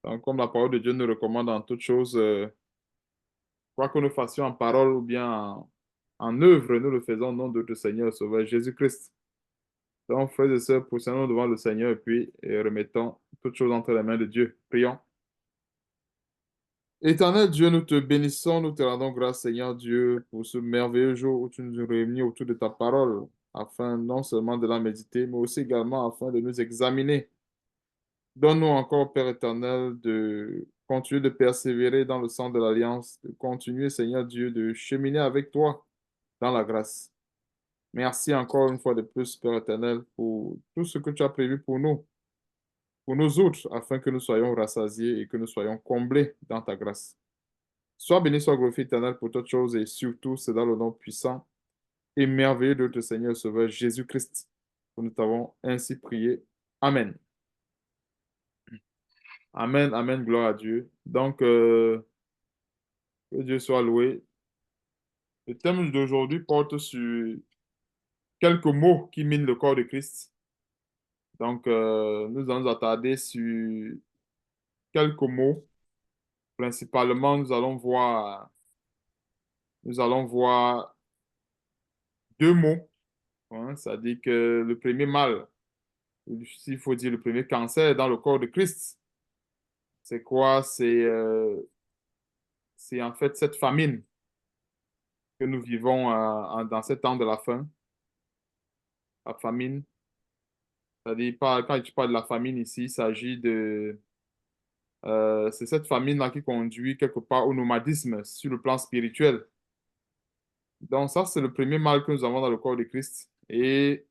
Donc, comme la parole de Dieu nous recommande en toutes choses, quoi que nous fassions en parole ou bien en œuvre, nous le faisons au nom de notre Seigneur et Sauveur Jésus-Christ. Donc, frères et sœurs, poussons-nous devant le Seigneur et puis remettons toutes choses entre les mains de Dieu. Prions. Éternel Dieu, nous te bénissons, nous te rendons grâce, Seigneur Dieu, pour ce merveilleux jour où tu nous réunis autour de ta parole, afin non seulement de la méditer, mais aussi également afin de nous examiner. Donne-nous encore, Père éternel, de continuer de persévérer dans le sang de l'Alliance, de continuer, Seigneur Dieu, de cheminer avec toi dans la grâce. Merci encore une fois de plus, Père éternel, pour tout ce que tu as prévu pour nous autres, afin que nous soyons rassasiés et que nous soyons comblés dans ta grâce. Sois béni, sois glorifié, éternel, pour toutes choses et surtout, c'est dans le nom puissant et merveilleux de notre Seigneur et Sauveur Jésus-Christ que nous t'avons ainsi prié. Amen. Amen, amen, gloire à Dieu. Donc, que Dieu soit loué. Le thème d'aujourd'hui porte sur quelques mots qui minent le corps de Christ. Donc, nous allons nous attarder sur quelques mots. Principalement, nous allons voir deux mots. Hein, c'est-à-dire que le premier mal, s'il faut dire le premier cancer dans le corps de Christ, c'est quoi? C'est en fait cette famine que nous vivons dans ce temps de la faim. La famine, c'est-à-dire, quand tu parles de la famine ici, il s'agit c'est cette famine-là qui conduit quelque part au nomadisme sur le plan spirituel. Donc ça, c'est le premier mal que nous avons dans le corps de Christ. Et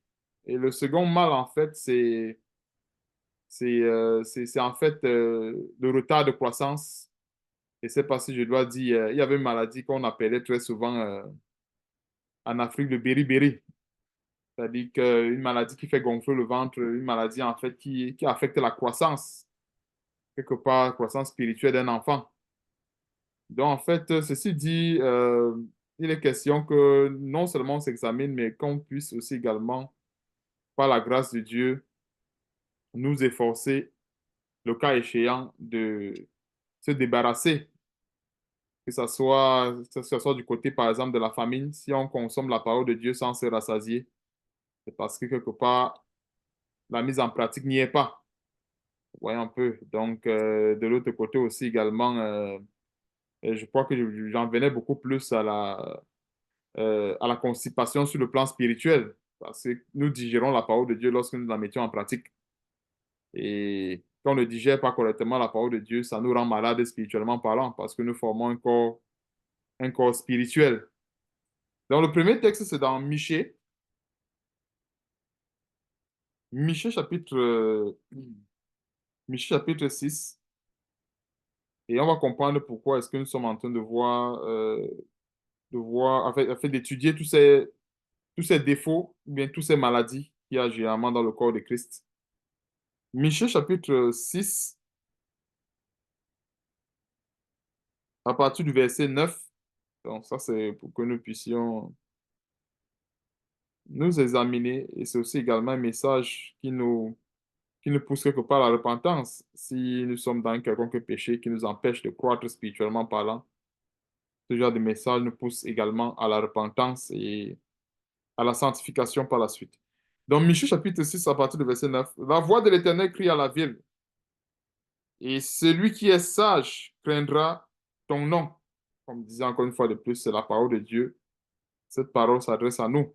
le second mal, en fait, c'est en fait le retard de croissance. Et c'est parce que je dois dire, il y avait une maladie qu'on appelait très souvent en Afrique le beriberi. C'est-à-dire qu'une maladie qui fait gonfler le ventre, une maladie en fait qui affecte la croissance, quelque part, croissance spirituelle d'un enfant. Donc, en fait, ceci dit, il est question que non seulement on s'examine, mais qu'on puisse aussi également, par la grâce de Dieu, nous efforcer, le cas échéant, de se débarrasser, que ce soit du côté, par exemple, de la famine. Si on consomme la parole de Dieu sans se rassasier, c'est parce que quelque part, la mise en pratique n'y est pas. Voyons un peu. Donc, de l'autre côté aussi également, et je crois que j'en venais beaucoup plus à la constipation sur le plan spirituel, parce que nous digérons la parole de Dieu lorsque nous la mettions en pratique. Et quand on ne digère pas correctement la parole de Dieu, ça nous rend malades spirituellement parlant, parce que nous formons un corps spirituel. Donc, le premier texte, c'est dans Michée. Michée Michée chapitre 6. Et on va comprendre pourquoi est-ce que nous sommes en train de voir, en fait, d'étudier tous ces défauts, ou bien toutes ces maladies qu'il y a généralement dans le corps de Christ. Michée chapitre 6, à partir du verset 9. Donc ça, c'est pour que nous puissions nous examiner. Et c'est aussi également un message qui nous pousse quelque part à la repentance. Si nous sommes dans un quelconque péché qui nous empêche de croître spirituellement parlant, ce genre de message nous pousse également à la repentance et à la sanctification par la suite. Donc, Michée chapitre 6, à partir du verset 9. La voix de l'Éternel crie à la ville, et celui qui est sage craindra ton nom. Comme disait encore une fois de plus, c'est la parole de Dieu. Cette parole s'adresse à nous.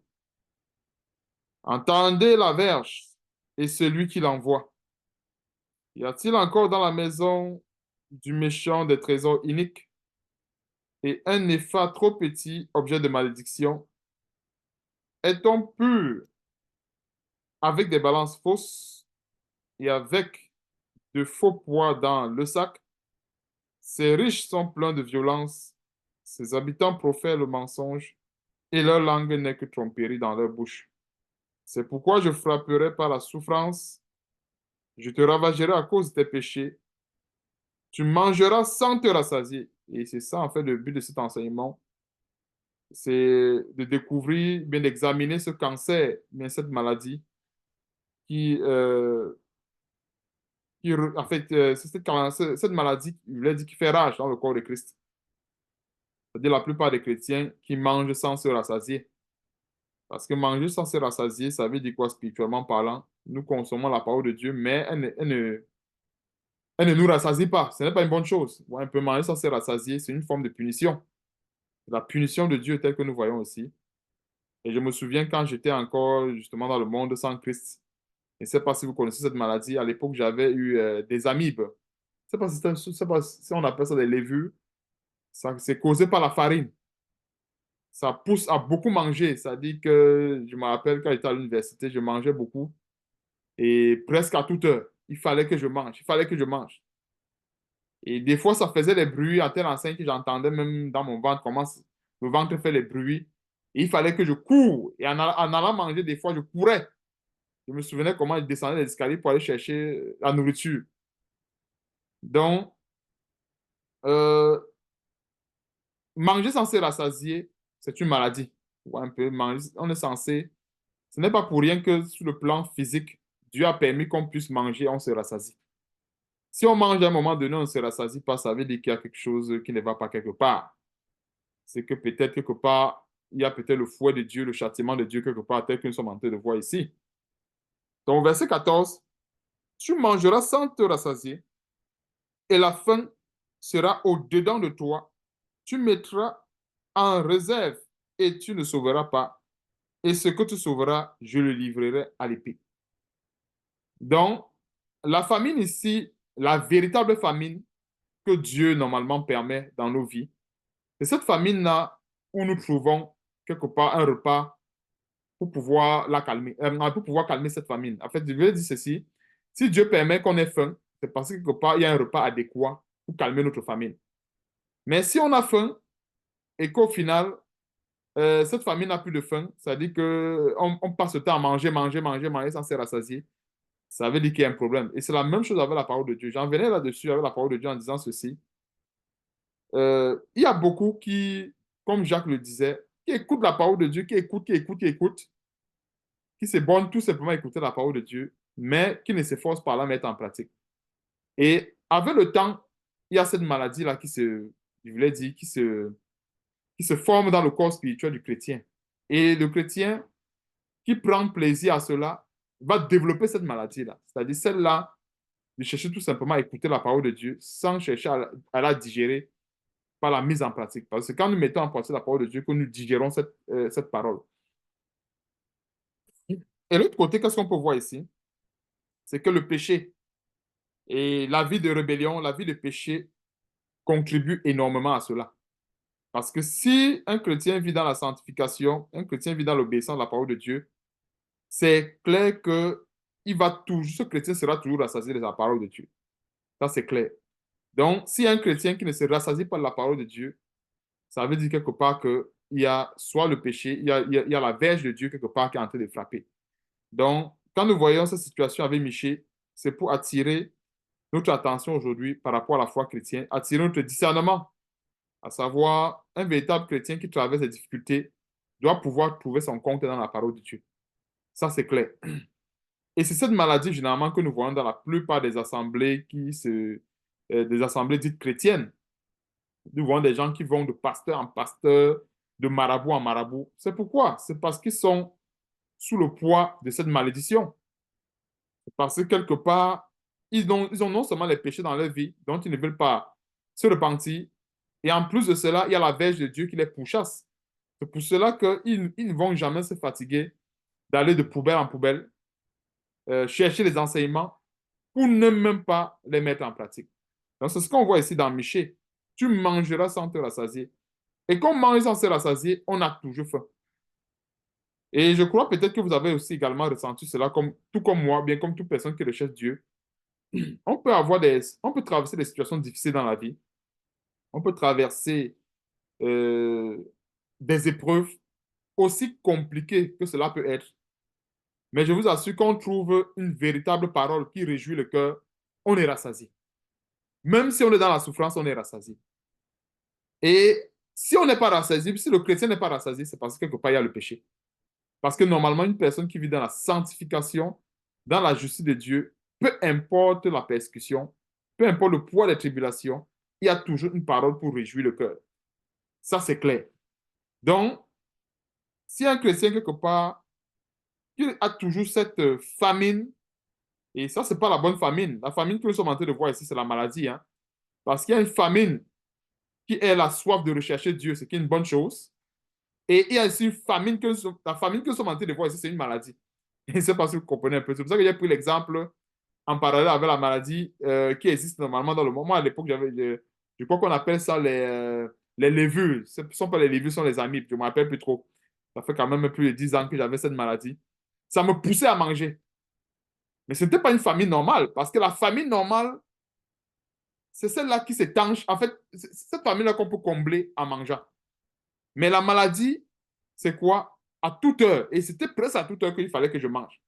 Entendez la verge et celui qui l'envoie. Y a-t-il encore dans la maison du méchant des trésors iniques et un épha trop petit, objet de malédiction? Est-on pur avec des balances fausses et avec de faux poids dans le sac? Ces riches sont pleins de violence, ces habitants profèrent le mensonge, et leur langue n'est que tromperie dans leur bouche. C'est pourquoi je frapperai par la souffrance, je te ravagerai à cause de tes péchés, tu mangeras sans te rassasier. Et c'est ça, en fait, le but de cet enseignement, c'est de découvrir, bien d'examiner ce cancer, bien cette maladie qui, En fait, c'est cette maladie, il voulait dire, qui fait rage dans le corps de Christ. C'est-à-dire la plupart des chrétiens qui mangent sans se rassasier. Parce que manger sans se rassasier, ça veut dire quoi spirituellement parlant? Nous consommons la parole de Dieu, mais elle ne nous rassasie pas. Ce n'est pas une bonne chose. Ouais, on peut manger sans se rassasier, c'est une forme de punition. La punition de Dieu telle que nous voyons aussi. Et je me souviens quand j'étais encore justement dans le monde sans Christ. Je ne sais pas si vous connaissez cette maladie. À l'époque, j'avais eu des amibes. Je ne sais pas si, je sais pas si on appelle ça des lévures. Ça, c'est causé par la farine. Ça pousse à beaucoup manger. Ça dit que, je me rappelle quand j'étais à l'université, je mangeais beaucoup. Et presque à toute heure, il fallait que je mange. Il fallait que je mange. Et des fois, ça faisait des bruits à telle enseigne que j'entendais même dans mon ventre comment le ventre fait les bruits. Et il fallait que je cours. Et en allant manger, des fois, je courais. Je me souvenais comment je descendais les escaliers pour aller chercher la nourriture. Donc, euh, manger sans se rassasier, c'est une maladie. Ouais, un peu, on est censé. Ce n'est pas pour rien que sur le plan physique, Dieu a permis qu'on puisse manger, on se rassasie. Si on mange à un moment donné, on ne se rassasie pas, ça veut dire qu'il y a quelque chose qui ne va pas quelque part. C'est que peut-être quelque part, il y a peut-être le fouet de Dieu, le châtiment de Dieu quelque part, tel que nous sommes en train de voir ici. Donc, verset 14, tu mangeras sans te rassasier, et la faim sera au-dedans de toi. Tu mettras en réserve, et tu ne sauveras pas. Et ce que tu sauveras, je le livrerai à l'épée. Donc, la famine ici, la véritable famine que Dieu normalement permet dans nos vies, c'est cette famine-là où nous trouvons quelque part un repas pour pouvoir la calmer, pour pouvoir calmer cette famine. En fait, je veux dire ceci, si Dieu permet qu'on ait faim, c'est parce que quelque part, il y a un repas adéquat pour calmer notre famine. Mais si on a faim et qu'au final, cette famine n'a plus de faim, ça dit qu'on passe le temps à manger, manger, manger, manger sans se rassasier, ça veut dire qu'il y a un problème. Et c'est la même chose avec la parole de Dieu. J'en venais là-dessus avec la parole de Dieu en disant ceci. Il y a beaucoup qui, comme Jacques le disait, qui écoutent la parole de Dieu, qui écoutent, qui écoutent, qui écoutent, qui se bornent tout simplement à écouter la parole de Dieu, mais qui ne s'efforcent pas à la mettre en pratique. Et avec le temps, il y a cette maladie-là je voulais dire, qui se forme dans le corps spirituel du chrétien. Et le chrétien qui prend plaisir à cela va développer cette maladie-là. C'est-à-dire celle-là de chercher tout simplement à écouter la parole de Dieu sans chercher à la digérer par la mise en pratique. Parce que quand nous mettons en pratique la parole de Dieu, que nous digérons cette parole. Et l'autre côté, qu'est-ce qu'on peut voir ici? C'est que le péché et la vie de rébellion, la vie de péché contribuent énormément à cela. Parce que si un chrétien vit dans la sanctification, un chrétien vit dans l'obéissance de la parole de Dieu, c'est clair que ce chrétien sera toujours rassasié de la parole de Dieu. Ça, c'est clair. Donc, si un chrétien qui ne se rassasie pas de la parole de Dieu, ça veut dire quelque part qu'il y a soit le péché, il y a la verge de Dieu quelque part qui est en train de frapper. Donc, quand nous voyons cette situation avec Michée, c'est pour attirer notre attention aujourd'hui par rapport à la foi chrétienne, attirer notre discernement, à savoir un véritable chrétien qui traverse des difficultés doit pouvoir trouver son compte dans la parole de Dieu. Ça, c'est clair. Et c'est cette maladie, généralement, que nous voyons dans la plupart des assemblées des assemblées dites chrétiennes. Nous voyons des gens qui vont de pasteur en pasteur, de marabout en marabout. C'est pourquoi? C'est parce qu'ils sont sous le poids de cette malédiction. Parce que quelque part, ils ont non seulement les péchés dans leur vie, dont ils ne veulent pas se repentir, et en plus de cela, il y a la verge de Dieu qui les pourchasse. C'est pour cela qu'ils ne vont jamais se fatiguer d'aller de poubelle en poubelle, chercher les enseignements pour ne même pas les mettre en pratique. Donc, c'est ce qu'on voit ici dans Michée. Tu mangeras sans te rassasier. Et quand on mange sans se rassasier, on a toujours faim. Et je crois peut-être que vous avez aussi également ressenti cela, tout comme moi, bien comme toute personne qui recherche Dieu. On peut traverser des situations difficiles dans la vie. On peut traverser euh, des épreuves aussi compliquées que cela peut être. Mais je vous assure qu'on trouve une véritable parole qui réjouit le cœur. On est rassasié. Même si on est dans la souffrance, on est rassasié. Et si on n'est pas rassasié, si le chrétien n'est pas rassasié, c'est parce que quelque part il y a le péché. Parce que normalement, une personne qui vit dans la sanctification, dans la justice de Dieu, peu importe la persécution, peu importe le poids des tribulations, il y a toujours une parole pour réjouir le cœur. Ça, c'est clair. Donc, si un chrétien, quelque part, il a toujours cette famine, et ça, c'est pas la bonne famine. La famine que nous sommes en train de voir ici, c'est la maladie. Hein, parce qu'il y a une famine qui est la soif de rechercher Dieu, ce qui est une bonne chose. Et il y a aussi une famine la famine que nous sommes en train de voir ici, c'est une maladie. Et c'est parce que vous comprenez un peu. C'est pour ça que j'ai pris l'exemple en parallèle avec la maladie qui existe normalement dans le monde. Moi, à l'époque, je crois qu'on appelle ça les lévures. Ce ne sont pas les lévures, ce sont les amibes. Je ne me rappelle plus trop. Ça fait quand même plus de 10 ans que j'avais cette maladie. Ça me poussait à manger. Mais ce n'était pas une famine normale, parce que la famine normale, c'est celle-là qui s'étanche. En fait, c'est cette famine-là qu'on peut combler en mangeant. Mais la maladie, c'est quoi? À toute heure. Et c'était presque à toute heure qu'il fallait que je mange.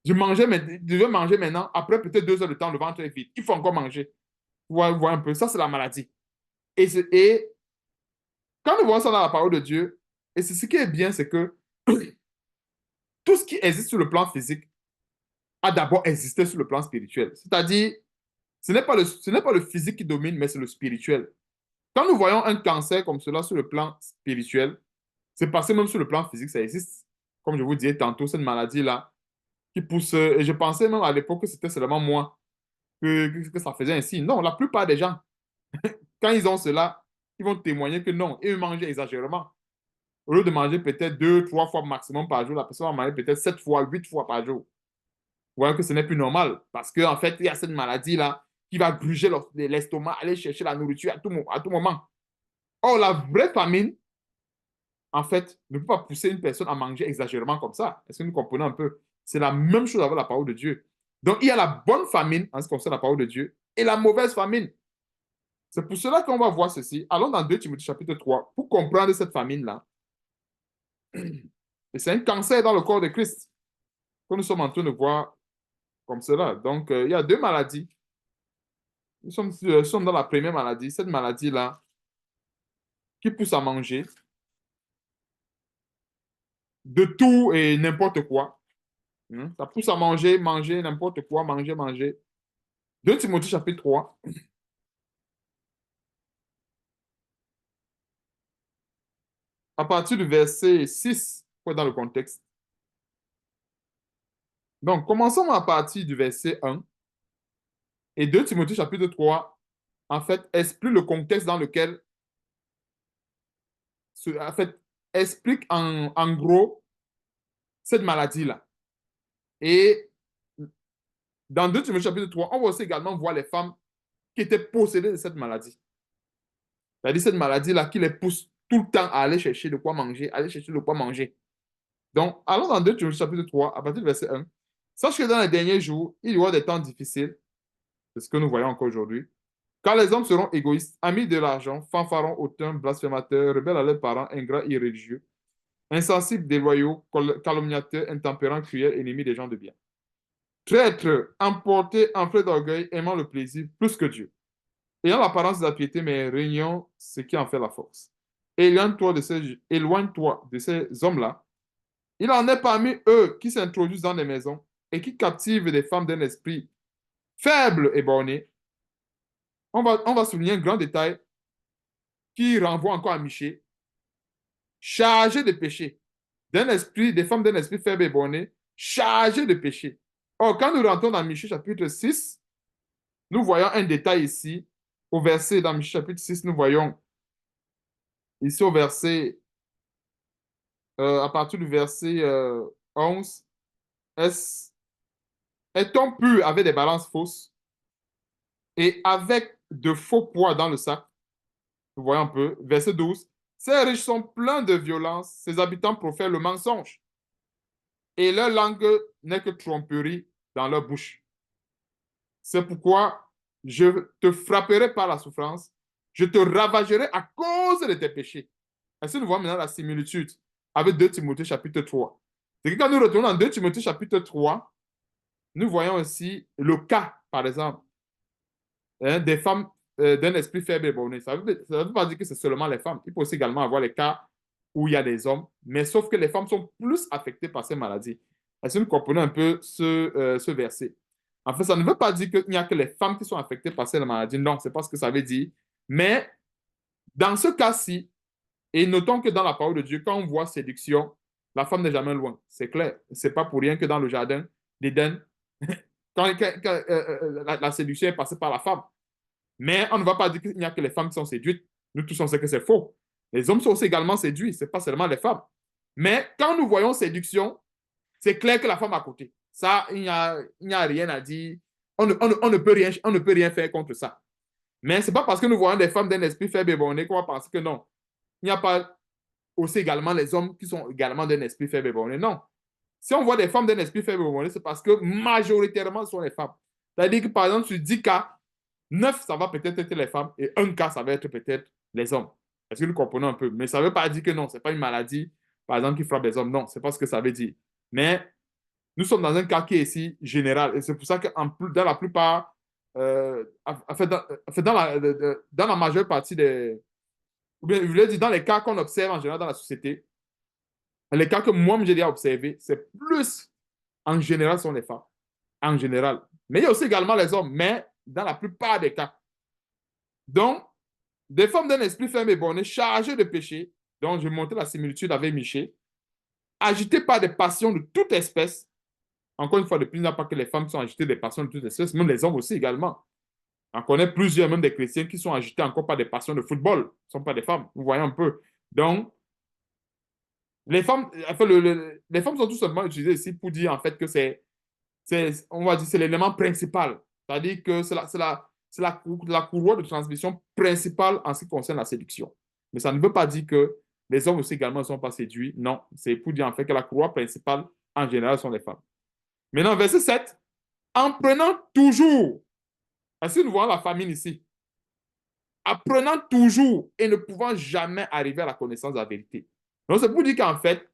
Je mangeais, mais je devais manger maintenant. Après peut-être 2 heures de temps, le ventre est vide. Il faut encore manger. Vous voyez un peu. Ça, c'est la maladie. Et quand nous voyons ça dans la parole de Dieu, et c'est ce qui est bien, c'est que tout ce qui existe sur le plan physique a d'abord existé sur le plan spirituel. C'est-à-dire, ce n'est pas le physique qui domine, mais c'est le spirituel. Quand nous voyons un cancer comme cela sur le plan spirituel, c'est passé même sur le plan physique, ça existe. Comme je vous disais tantôt, cette maladie-là qui pousse. Et je pensais même à l'époque que c'était seulement moi que ça faisait ainsi. Non, la plupart des gens, quand ils ont cela, ils vont témoigner que non, ils mangent exagérément. Au lieu de manger peut-être 2, 3 fois maximum par jour, la personne va manger peut-être 7 fois, 8 fois par jour. Vous voyez que ce n'est plus normal. Parce qu'en fait, il y a cette maladie-là qui va gruger l'estomac, aller chercher la nourriture à tout moment. Or, la vraie famine, en fait, ne peut pas pousser une personne à manger exagérément comme ça. Est-ce que nous comprenons un peu? C'est la même chose avec la parole de Dieu. Donc, il y a la bonne famine en ce qui concerne la parole de Dieu et la mauvaise famine. C'est pour cela qu'on va voir ceci. Allons dans 2 Timothée chapitre 3 pour comprendre cette famine-là. Et c'est un cancer dans le corps de Christ que nous sommes en train de voir comme cela. Donc, il y a 2 maladies. Nous sommes dans la première maladie, cette maladie-là qui pousse à manger de tout et n'importe quoi. Ça pousse à manger, manger n'importe quoi, manger, manger. 2 Timothée chapitre 3, à partir du verset 6, pour être dans le contexte. Donc, commençons à partir du verset 1. Et 2 Timothée chapitre 3, en fait, explique le contexte dans lequel, en fait, explique en gros cette maladie-là. Et dans 2 Timothée chapitre 3, on va aussi également voir les femmes qui étaient possédées de cette maladie. C'est-à-dire cette maladie-là qui les pousse tout le temps à aller chercher de quoi manger, aller chercher de quoi manger. Donc, allons dans 2 Timothée chapitre 3, à partir du verset 1. Sache que dans les derniers jours, il y aura des temps difficiles, c'est ce que nous voyons encore aujourd'hui, car les hommes seront égoïstes, amis de l'argent, fanfarons, hautains, blasphémateurs, rebelles à leurs parents, ingrats, irréligieux, insensibles, déloyaux, calomniateurs, intempérants, cruels, ennemis des gens de bien. Traîtres, emportés, enflés d'orgueil, aimant le plaisir plus que Dieu. Ayant l'apparence de la piété, mais régnant ce qui en fait la force. Éloigne-toi de ces hommes-là. Il en est parmi eux qui s'introduisent dans les maisons et qui captivent des femmes d'un esprit faible et borné. On va souligner un grand détail qui renvoie encore à Michée, chargé de péché, des femmes d'un esprit faible et borné, chargé de péché. Or, quand nous rentrons dans Michée chapitre 6, nous voyons un détail ici, dans Michée chapitre 6, nous voyons ici au verset, à partir du verset 11, est, est-on pur avec des balances fausses et avec de faux poids dans le sac? Vous voyez un peu, verset 12. Ces riches sont pleins de violence, ces habitants profèrent le mensonge, et leur langue n'est que tromperie dans leur bouche. C'est pourquoi je te frapperai par la souffrance, je te ravagerai à cause de tes péchés. Est-ce que nous voyons maintenant la similitude avec 2 Timothée chapitre 3? C'est que quand nous retournons dans 2 Timothée chapitre 3, nous voyons aussi le cas, par exemple, des femmes d'un esprit faible et borné. Ça ne veut pas dire que c'est seulement les femmes. Il peut aussi également avoir les cas où il y a des hommes, mais sauf que les femmes sont plus affectées par ces maladies. Est-ce que nous comprenons un peu ce verset? En fait, ça ne veut pas dire qu'il n'y a que les femmes qui sont affectées par cette maladie. Non, c'est pas ce que ça veut dire. Mais dans ce cas-ci, et notons que dans la parole de Dieu, quand on voit séduction, la femme n'est jamais loin. C'est clair. C'est pas pour rien que dans le jardin d'Éden, la séduction est passée par la femme. Mais on ne va pas dire qu'il n'y a que les femmes qui sont séduites. Nous tous, on sait que c'est faux. Les hommes sont aussi également séduits, ce n'est pas seulement les femmes. Mais quand nous voyons séduction, c'est clair que la femme à côté. Ça, il n'y a rien à dire. On ne peut rien faire contre ça. Mais ce n'est pas parce que nous voyons des femmes d'un esprit faible et borné qu'on va penser que non. Il n'y a pas aussi également les hommes qui sont également d'un esprit faible et borné. Non. Si on voit des femmes d'un esprit faible et borné, c'est parce que majoritairement, ce sont les femmes. C'est-à-dire que par exemple, sur 10 cas, 9, ça va peut-être être les femmes et un cas, ça va être peut-être les hommes. Est-ce que nous comprenons un peu? Mais ça ne veut pas dire que non, ce n'est pas une maladie, par exemple, qui frappe les hommes. Non, ce n'est pas ce que ça veut dire. Mais nous sommes dans un cas qui est ici général. Et c'est pour ça que dans la plupart, dans la majeure partie des. Ou bien, je voulais dire, dans les cas qu'on observe en général dans la société, les cas que moi, j'ai déjà observés, c'est plus en général sont les femmes. En général. Mais il y a aussi également les hommes, mais dans la plupart des cas. Donc, des femmes d'un esprit ferme et borné, chargées de péché, dont je montre la similitude avec Michée, agitées par des passions de toute espèce. Encore une fois, de plus, il n'y a pas que les femmes qui sont agitées des passions de toute espèce, même les hommes aussi également. On connaît plusieurs, même des chrétiens, qui sont agités encore par des passions de football. Ce ne sont pas des femmes. Vous voyez un peu. Donc, les femmes, enfin, les femmes sont tout simplement utilisées ici pour dire en fait que on va dire, c'est l'élément principal. C'est-à-dire que c'est la courroie de transmission principale en ce qui concerne la séduction. Mais ça ne veut pas dire que les hommes aussi également ne sont pas séduits. Non, c'est pour dire en fait que la courroie principale en général sont les femmes. Maintenant, verset 7. En prenant toujours, ainsi nous voyons la famine ici, apprenant toujours et ne pouvant jamais arriver à la connaissance de la vérité. Donc, c'est pour dire qu'en fait,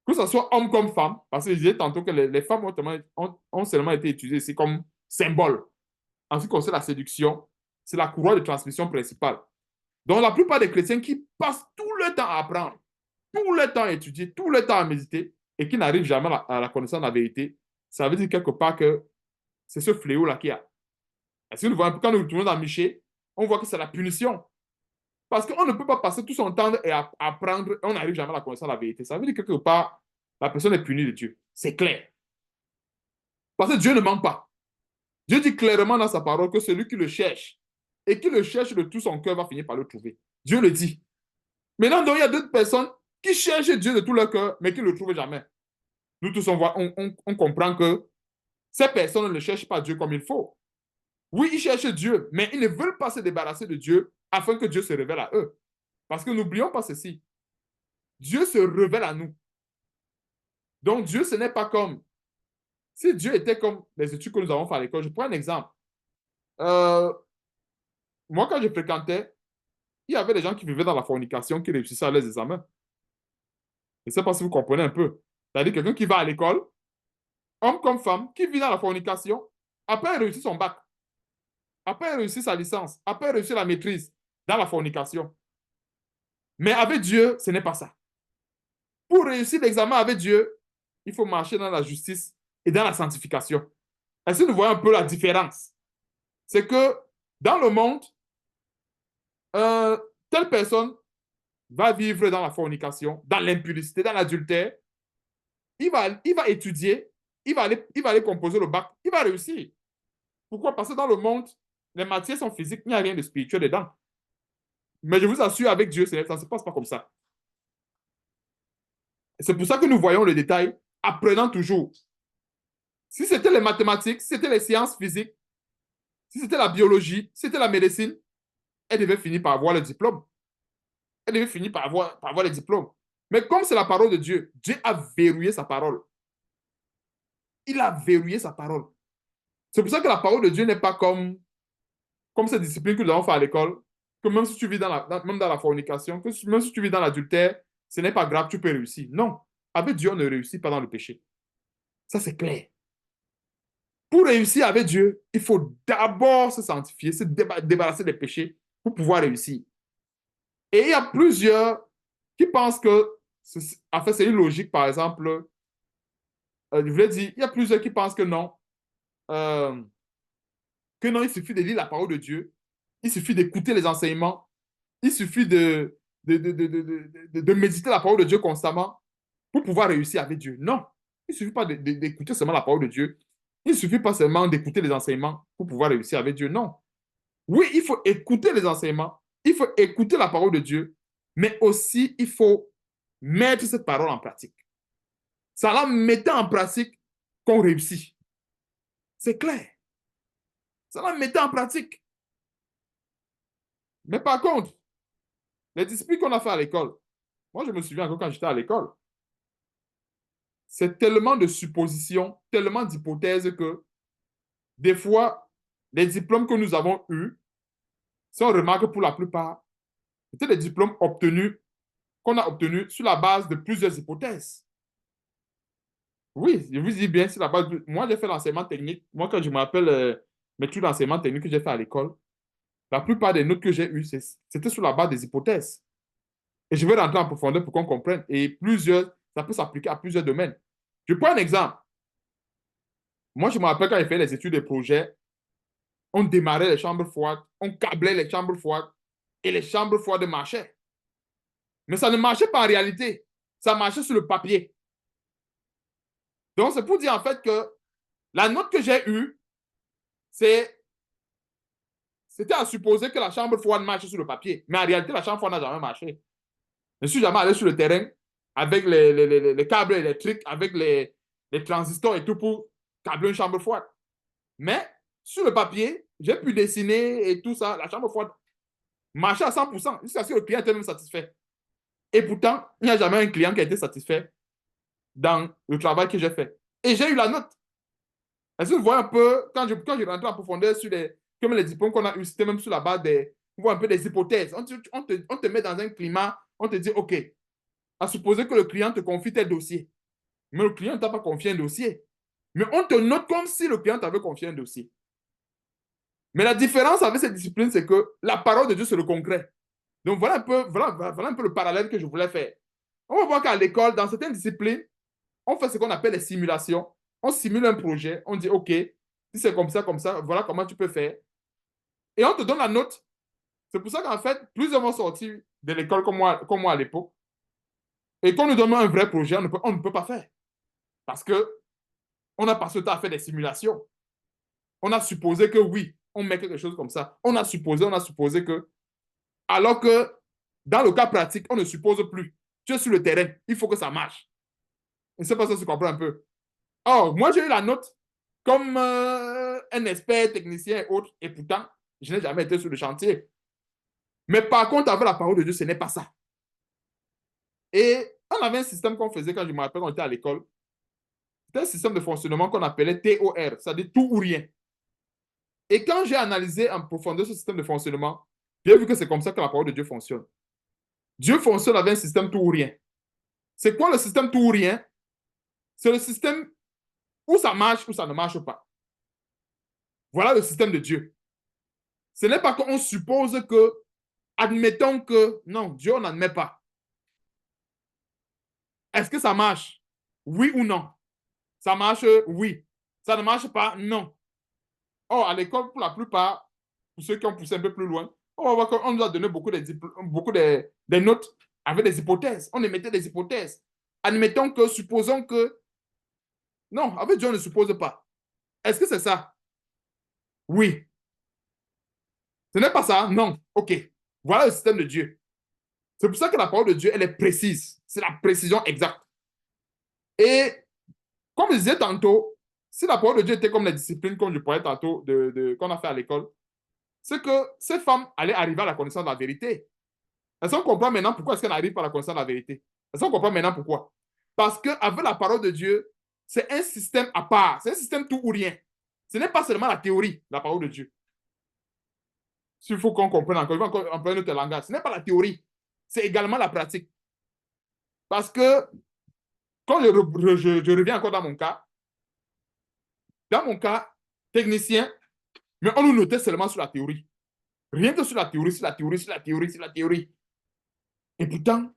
que ce soit homme comme femme, parce que je disais tantôt que les femmes ont seulement été utilisées ici comme symbole. En ce qui concerne la séduction, c'est la courroie de transmission principale. Donc, la plupart des chrétiens qui passent tout le temps à apprendre, tout le temps à étudier, tout le temps à méditer et qui n'arrivent jamais à la connaissance de la vérité, ça veut dire quelque part que c'est ce fléau-là qu'il y a. Est-ce que nous voyons, quand nous retournons dans Michée, on voit que c'est la punition. Parce qu'on ne peut pas passer tout son temps à apprendre et on n'arrive jamais à la connaissance de la vérité. Ça veut dire quelque part, la personne est punie de Dieu. C'est clair. Parce que Dieu ne ment pas. Dieu dit clairement dans sa parole que celui qui le cherche et qui le cherche de tout son cœur va finir par le trouver. Dieu le dit. Maintenant, donc, il y a d'autres personnes qui cherchent Dieu de tout leur cœur, mais qui ne le trouvent jamais. Nous tous, on comprend que ces personnes ne cherchent pas Dieu comme il faut. Oui, ils cherchent Dieu, mais ils ne veulent pas se débarrasser de Dieu afin que Dieu se révèle à eux. Parce que n'oublions pas ceci. Dieu se révèle à nous. Donc, Dieu, ce n'est pas comme... Si Dieu était comme les études que nous avons fait à l'école, je prends un exemple. Euh, Moi, quand je fréquentais, il y avait des gens qui vivaient dans la fornication, qui réussissaient à leurs examens. Je ne sais pas si vous comprenez un peu. C'est-à-dire quelqu'un qui va à l'école, homme comme femme, qui vit dans la fornication, après il réussit son bac, après il réussit sa licence, après il réussit la maîtrise dans la fornication. Mais avec Dieu, ce n'est pas ça. Pour réussir l'examen avec Dieu, il faut marcher dans la justice et dans la sanctification. Est-ce que nous voyons un peu la différence? C'est que dans le monde, euh, telle personne va vivre dans la fornication, dans l'impudicité, dans l'adultère. Il va étudier, il va aller composer le bac, il va réussir. Pourquoi? Parce que dans le monde, les matières sont physiques, il n'y a rien de spirituel dedans. Mais je vous assure, avec Dieu, ça ne se passe pas comme ça. C'est pour ça que nous voyons le détail, apprenant toujours. Si c'était les mathématiques, si c'était les sciences physiques, si c'était la biologie, si c'était la médecine, elle devait finir par avoir le diplôme. Elle devait finir par avoir les diplômes. Mais comme c'est la parole de Dieu, Dieu a verrouillé sa parole. Il a verrouillé sa parole. C'est pour ça que la parole de Dieu n'est pas comme cette discipline que nous avons fait à l'école, que même si tu vis même dans la fornication, que même si tu vis dans l'adultère, ce n'est pas grave, tu peux réussir. Non, avec Dieu, on ne réussit pas dans le péché. Ça, c'est clair. Pour réussir avec Dieu, il faut d'abord se sanctifier, se débarrasser des péchés pour pouvoir réussir. Et il y a plusieurs qui pensent que, en fait, c'est une logique, par exemple, je voulais dire, il y a plusieurs qui pensent que non, euh, que non, il suffit de lire la parole de Dieu, il suffit d'écouter les enseignements, il suffit de méditer la parole de Dieu constamment pour pouvoir réussir avec Dieu. Non, il ne suffit pas d'écouter seulement la parole de Dieu. Il ne suffit pas seulement d'écouter les enseignements pour pouvoir réussir avec Dieu. Non. Oui, il faut écouter les enseignements, il faut écouter la parole de Dieu, mais aussi il faut mettre cette parole en pratique. C'est en la mettant en pratique qu'on réussit. C'est clair. C'est en la mettant en pratique. Mais par contre, les disciplines qu'on a fait à l'école, moi je me souviens encore quand j'étais à l'école, c'est tellement de suppositions, tellement d'hypothèses que des fois, les diplômes que nous avons eus, si on remarque pour la plupart, c'était des diplômes obtenus, qu'on a obtenus sur la base de plusieurs hypothèses. Oui, je vous dis bien, sur la base moi, j'ai fait l'enseignement technique. Moi, quand je me rappelle mes trucs d'enseignement technique que j'ai fait à l'école, la plupart des notes que j'ai eues, c'était sur la base des hypothèses. Et je vais rentrer en profondeur pour qu'on comprenne. Et plusieurs, ça peut s'appliquer à plusieurs domaines. Je prends un exemple. Moi, je me rappelle quand j'ai fait les études de projet, on démarrait les chambres froides, on câblait les chambres froides et les chambres froides marchaient. Mais ça ne marchait pas en réalité. Ça marchait sur le papier. Donc, c'est pour dire en fait que la note que j'ai eue, c'était à supposer que la chambre froide marche sur le papier. Mais en réalité, la chambre froide n'a jamais marché. Je ne suis jamais allé sur le terrain avec les câbles électriques, avec les transistors et tout pour câbler une chambre froide. Mais sur le papier, j'ai pu dessiner et tout ça. La chambre froide marchait à 100%, jusqu'à ce que le client était même satisfait. Et pourtant, il n'y a jamais un client qui a été satisfait dans le travail que j'ai fait. Et j'ai eu la note. Est-ce que vous voyez un peu, quand je rentre en profondeur sur comme les diplômes qu'on a eu, c'était même sur la base des, on voit un peu des hypothèses. On te met dans un climat, on te dit, OK, à supposer que le client te confie tel dossier. Mais le client ne t'a pas confié un dossier. Mais on te note comme si le client t'avait confié un dossier. Mais la différence avec cette discipline, c'est que la parole de Dieu, c'est le concret. Donc voilà un peu le parallèle que je voulais faire. On va voir qu'à l'école, dans certaines disciplines, on fait ce qu'on appelle les simulations. On simule un projet, on dit, OK, si c'est comme ça, voilà comment tu peux faire. Et on te donne la note. C'est pour ça qu'en fait, plusieurs vont sortir de l'école comme moi à l'époque. Et quand on nous donne un vrai projet, on ne peut pas faire. Parce qu'on a passé le temps à faire des simulations. On a supposé que oui, on met quelque chose comme ça. On a supposé que. Alors que dans le cas pratique, on ne suppose plus. Tu es sur le terrain, il faut que ça marche. Je ne sais pas si tu comprends un peu. Or, moi, j'ai eu la note comme un expert, technicien et autres, et pourtant, je n'ai jamais été sur le chantier. Mais par contre, avec la parole de Dieu, ce n'est pas ça. Et on avait un système qu'on faisait quand je me rappelle, on était à l'école. C'était un système de fonctionnement qu'on appelait TOR, c'est-à-dire tout ou rien. Et quand j'ai analysé en profondeur ce système de fonctionnement, j'ai vu que c'est comme ça que la parole de Dieu fonctionne. Dieu fonctionne avec un système tout ou rien. C'est quoi le système tout ou rien? C'est le système où ça marche ou ça ne marche pas. Voilà le système de Dieu. Ce n'est pas qu'on suppose que, admettons que, non, Dieu n'admet pas. Est-ce que ça marche? Oui ou non? Ça marche? Oui. Ça ne marche pas? Non. Or, à l'école, pour la plupart, pour ceux qui ont poussé un peu plus loin, on va voir qu'on nous a donné beaucoup des notes avec des hypothèses. On émettait des hypothèses. Admettons que, supposons que, non, avec Dieu, on ne suppose pas. Est-ce que c'est ça? Oui. Ce n'est pas ça? Non. OK. Voilà le système de Dieu. C'est pour ça que la parole de Dieu, elle est précise. C'est la précision exacte. Et comme je disais tantôt, si la parole de Dieu était comme les disciplines, comme je parlais tantôt, qu'on a fait à l'école, c'est que ces femmes allaient arriver à la connaissance de la vérité. Est-ce qu'on comprend maintenant pourquoi est-ce qu'elles n'arrivent pas à la connaissance de la vérité? Est-ce qu'on comprend maintenant pourquoi? Parce qu'avec la parole de Dieu, c'est un système à part. C'est un système tout ou rien. Ce n'est pas seulement la théorie, la parole de Dieu. S'il faut qu'on comprenne encore, je vais encore employer notre langage. Ce n'est pas la théorie, c'est également la pratique. Parce que, quand je reviens encore dans mon cas, technicien, mais on nous notait seulement sur la théorie. Rien que sur la théorie, sur la théorie, sur la théorie, sur la théorie. Et pourtant,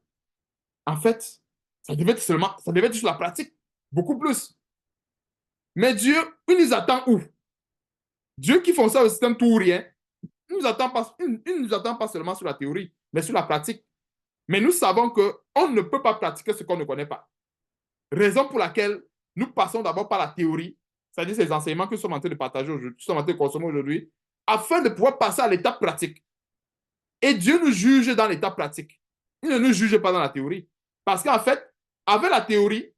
en fait, ça devait être sur la pratique, beaucoup plus. Mais Dieu, il nous attend où? Dieu qui fonctionne au système tout ou rien, il ne nous attend pas seulement sur la théorie, mais sur la pratique. Mais nous savons qu'on ne peut pas pratiquer ce qu'on ne connaît pas. Raison pour laquelle nous passons d'abord par la théorie, c'est-à-dire ces enseignements que nous sommes en train de partager aujourd'hui, que nous sommes en train de consommer aujourd'hui, afin de pouvoir passer à l'étape pratique. Et Dieu nous juge dans l'étape pratique. Il ne nous juge pas dans la théorie. Parce qu'en fait, avec la théorie,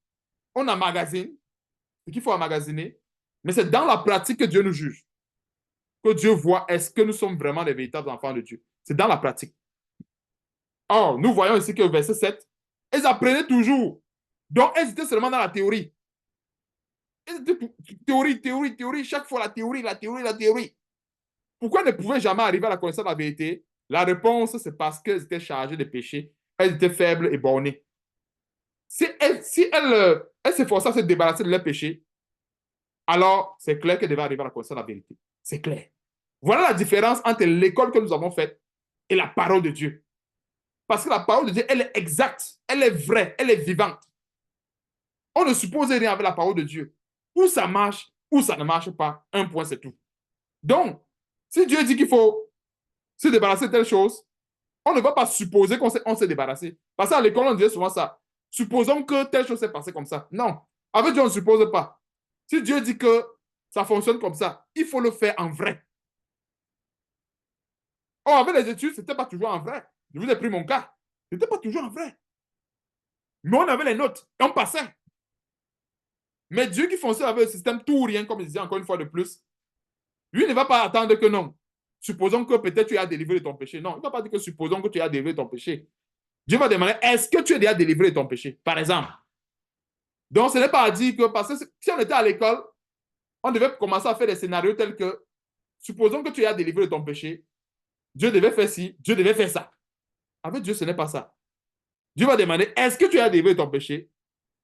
on emmagasine ce qu'il faut emmagasiner, mais c'est dans la pratique que Dieu nous juge. Que Dieu voit est-ce que nous sommes vraiment les véritables enfants de Dieu. C'est dans la pratique. Or, nous voyons ici que au verset 7, elles apprenaient toujours. Donc, elles étaient seulement dans la théorie. Elles étaient théorie, théorie, théorie, chaque fois la théorie, la théorie, la théorie. Pourquoi elles ne pouvaient jamais arriver à la connaissance de la vérité? La réponse, c'est parce qu'elles étaient chargées de péché. Elles étaient faibles et bornées. Si elles s'efforçaient à se débarrasser de leurs péchés, alors c'est clair qu'elles devaient arriver à la connaissance de la vérité. C'est clair. Voilà la différence entre l'école que nous avons faite et la parole de Dieu. Parce que la parole de Dieu, elle est exacte, elle est vraie, elle est vivante. On ne suppose rien avec la parole de Dieu. Ou ça marche, ou ça ne marche pas. Un point, c'est tout. Donc, si Dieu dit qu'il faut se débarrasser de telle chose, on ne va pas supposer qu'on s'est débarrassé. Parce qu'à l'école, on disait souvent ça. Supposons que telle chose s'est passée comme ça. Non. Avec Dieu, on ne suppose pas. Si Dieu dit que ça fonctionne comme ça, il faut le faire en vrai. Or, avec les études, ce n'était pas toujours en vrai. Je vous ai pris mon cas. Ce n'était pas toujours en vrai. Mais on avait les notes et on passait. Mais Dieu qui fonctionne avec le système tout ou rien, comme je disais encore une fois de plus, lui ne va pas attendre que non. Supposons que peut-être tu as délivré de ton péché. Non, il ne va pas dire que supposons que tu as délivré de ton péché. Dieu va demander, est-ce que tu es déjà délivré de ton péché, par exemple? Donc, ce n'est pas à dire que, parce que si on était à l'école, on devait commencer à faire des scénarios tels que, supposons que tu as délivré de ton péché, Dieu devait faire ci, Dieu devait faire ça. Avec Dieu, ce n'est pas ça. Dieu va demander, est-ce que tu as délivré de ton péché?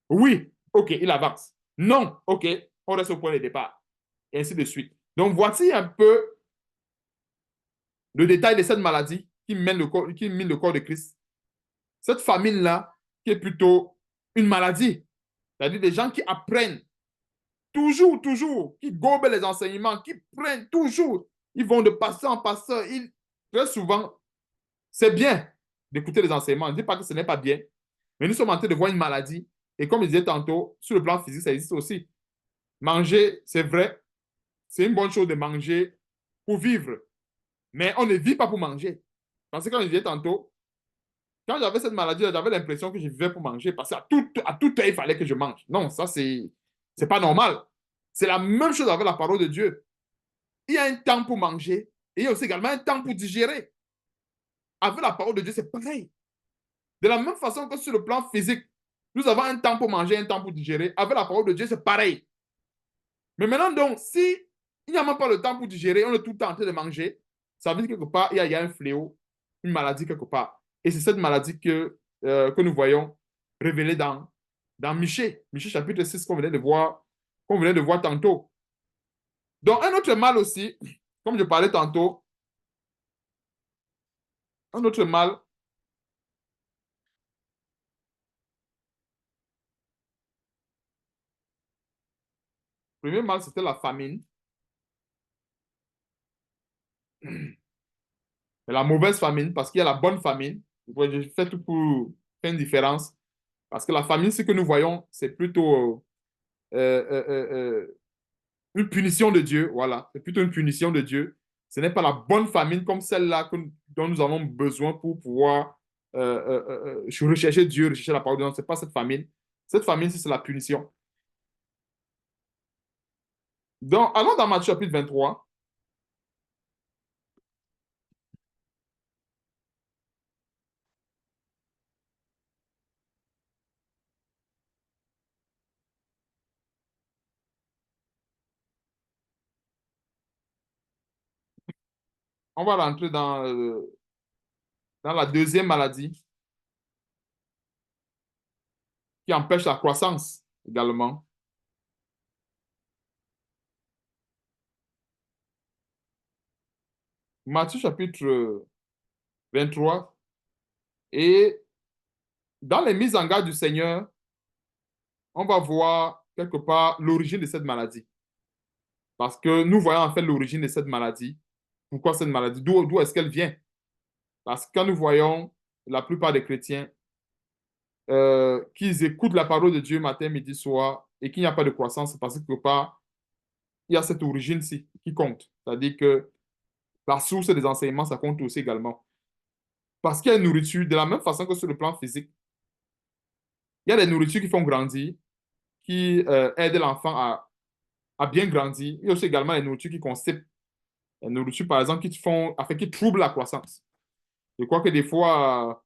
Oui, ok, il avance. Non, ok, on reste au point de départ. Et ainsi de suite. Donc, voici un peu le détail de cette maladie qui mine le corps de Christ. Cette famine-là, qui est plutôt une maladie. C'est-à-dire des gens qui apprennent toujours, toujours, qui gobent les enseignements, qui prennent toujours. Ils vont de passant en passant. Très souvent, c'est bien d'écouter les enseignements. Je ne dis pas que ce n'est pas bien, mais nous sommes en train de voir une maladie. Et comme je disais tantôt, sur le plan physique, ça existe aussi. Manger, c'est vrai, c'est une bonne chose de manger pour vivre. Mais on ne vit pas pour manger. Parce que quand je disais tantôt, quand j'avais cette maladie, j'avais l'impression que je vivais pour manger. Parce qu'à tout heure, il fallait que je mange. Non, ça, c'est pas normal. C'est la même chose avec la parole de Dieu. Il y a un temps pour manger et il y a aussi également un temps pour digérer. Avec la parole de Dieu, c'est pareil. De la même façon que sur le plan physique, nous avons un temps pour manger, un temps pour digérer. Avec la parole de Dieu, c'est pareil. Mais maintenant, donc, si il n'y a même pas le temps pour digérer, on est tout le temps en train de manger, ça veut dire quelque part, il y a un fléau, une maladie quelque part. Et c'est cette maladie que nous voyons révélée dans Michée. Michée chapitre 6 qu'on venait de voir tantôt. Donc, un autre mal aussi, comme je parlais tantôt, un autre mal, le premier mal, c'était la famine. La mauvaise famine, parce qu'il y a la bonne famine. Je fais tout pour faire une différence. Parce que la famine, ce que nous voyons, c'est plutôt une punition de Dieu. Voilà, c'est plutôt une punition de Dieu. Ce n'est pas la bonne famine comme celle-là dont nous avons besoin pour pouvoir rechercher Dieu, rechercher la parole de Dieu. Ce n'est pas cette famine. Cette famine, c'est la punition. Donc, allons dans Matthieu chapitre 23. On va rentrer dans la deuxième maladie qui empêche la croissance également. Matthieu chapitre 23. Et dans les mises en garde du Seigneur, on va voir quelque part l'origine de cette maladie. Parce que nous voyons en fait l'origine de cette maladie. Pourquoi cette maladie? D'où est-ce qu'elle vient? Parce que quand nous voyons la plupart des chrétiens qu'ils écoutent la parole de Dieu matin, midi, soir, et qu'il n'y a pas de croissance, c'est parce que quelque part, il y a cette origine-ci qui compte. C'est-à-dire que la source des enseignements, ça compte aussi également. Parce qu'il y a une nourriture, de la même façon que sur le plan physique, il y a des nourritures qui font grandir, qui aident l'enfant à bien grandir. Il y a aussi également les nourritures qui constipent. Les nourritures, par exemple, qui troublent la croissance. Je crois que des fois,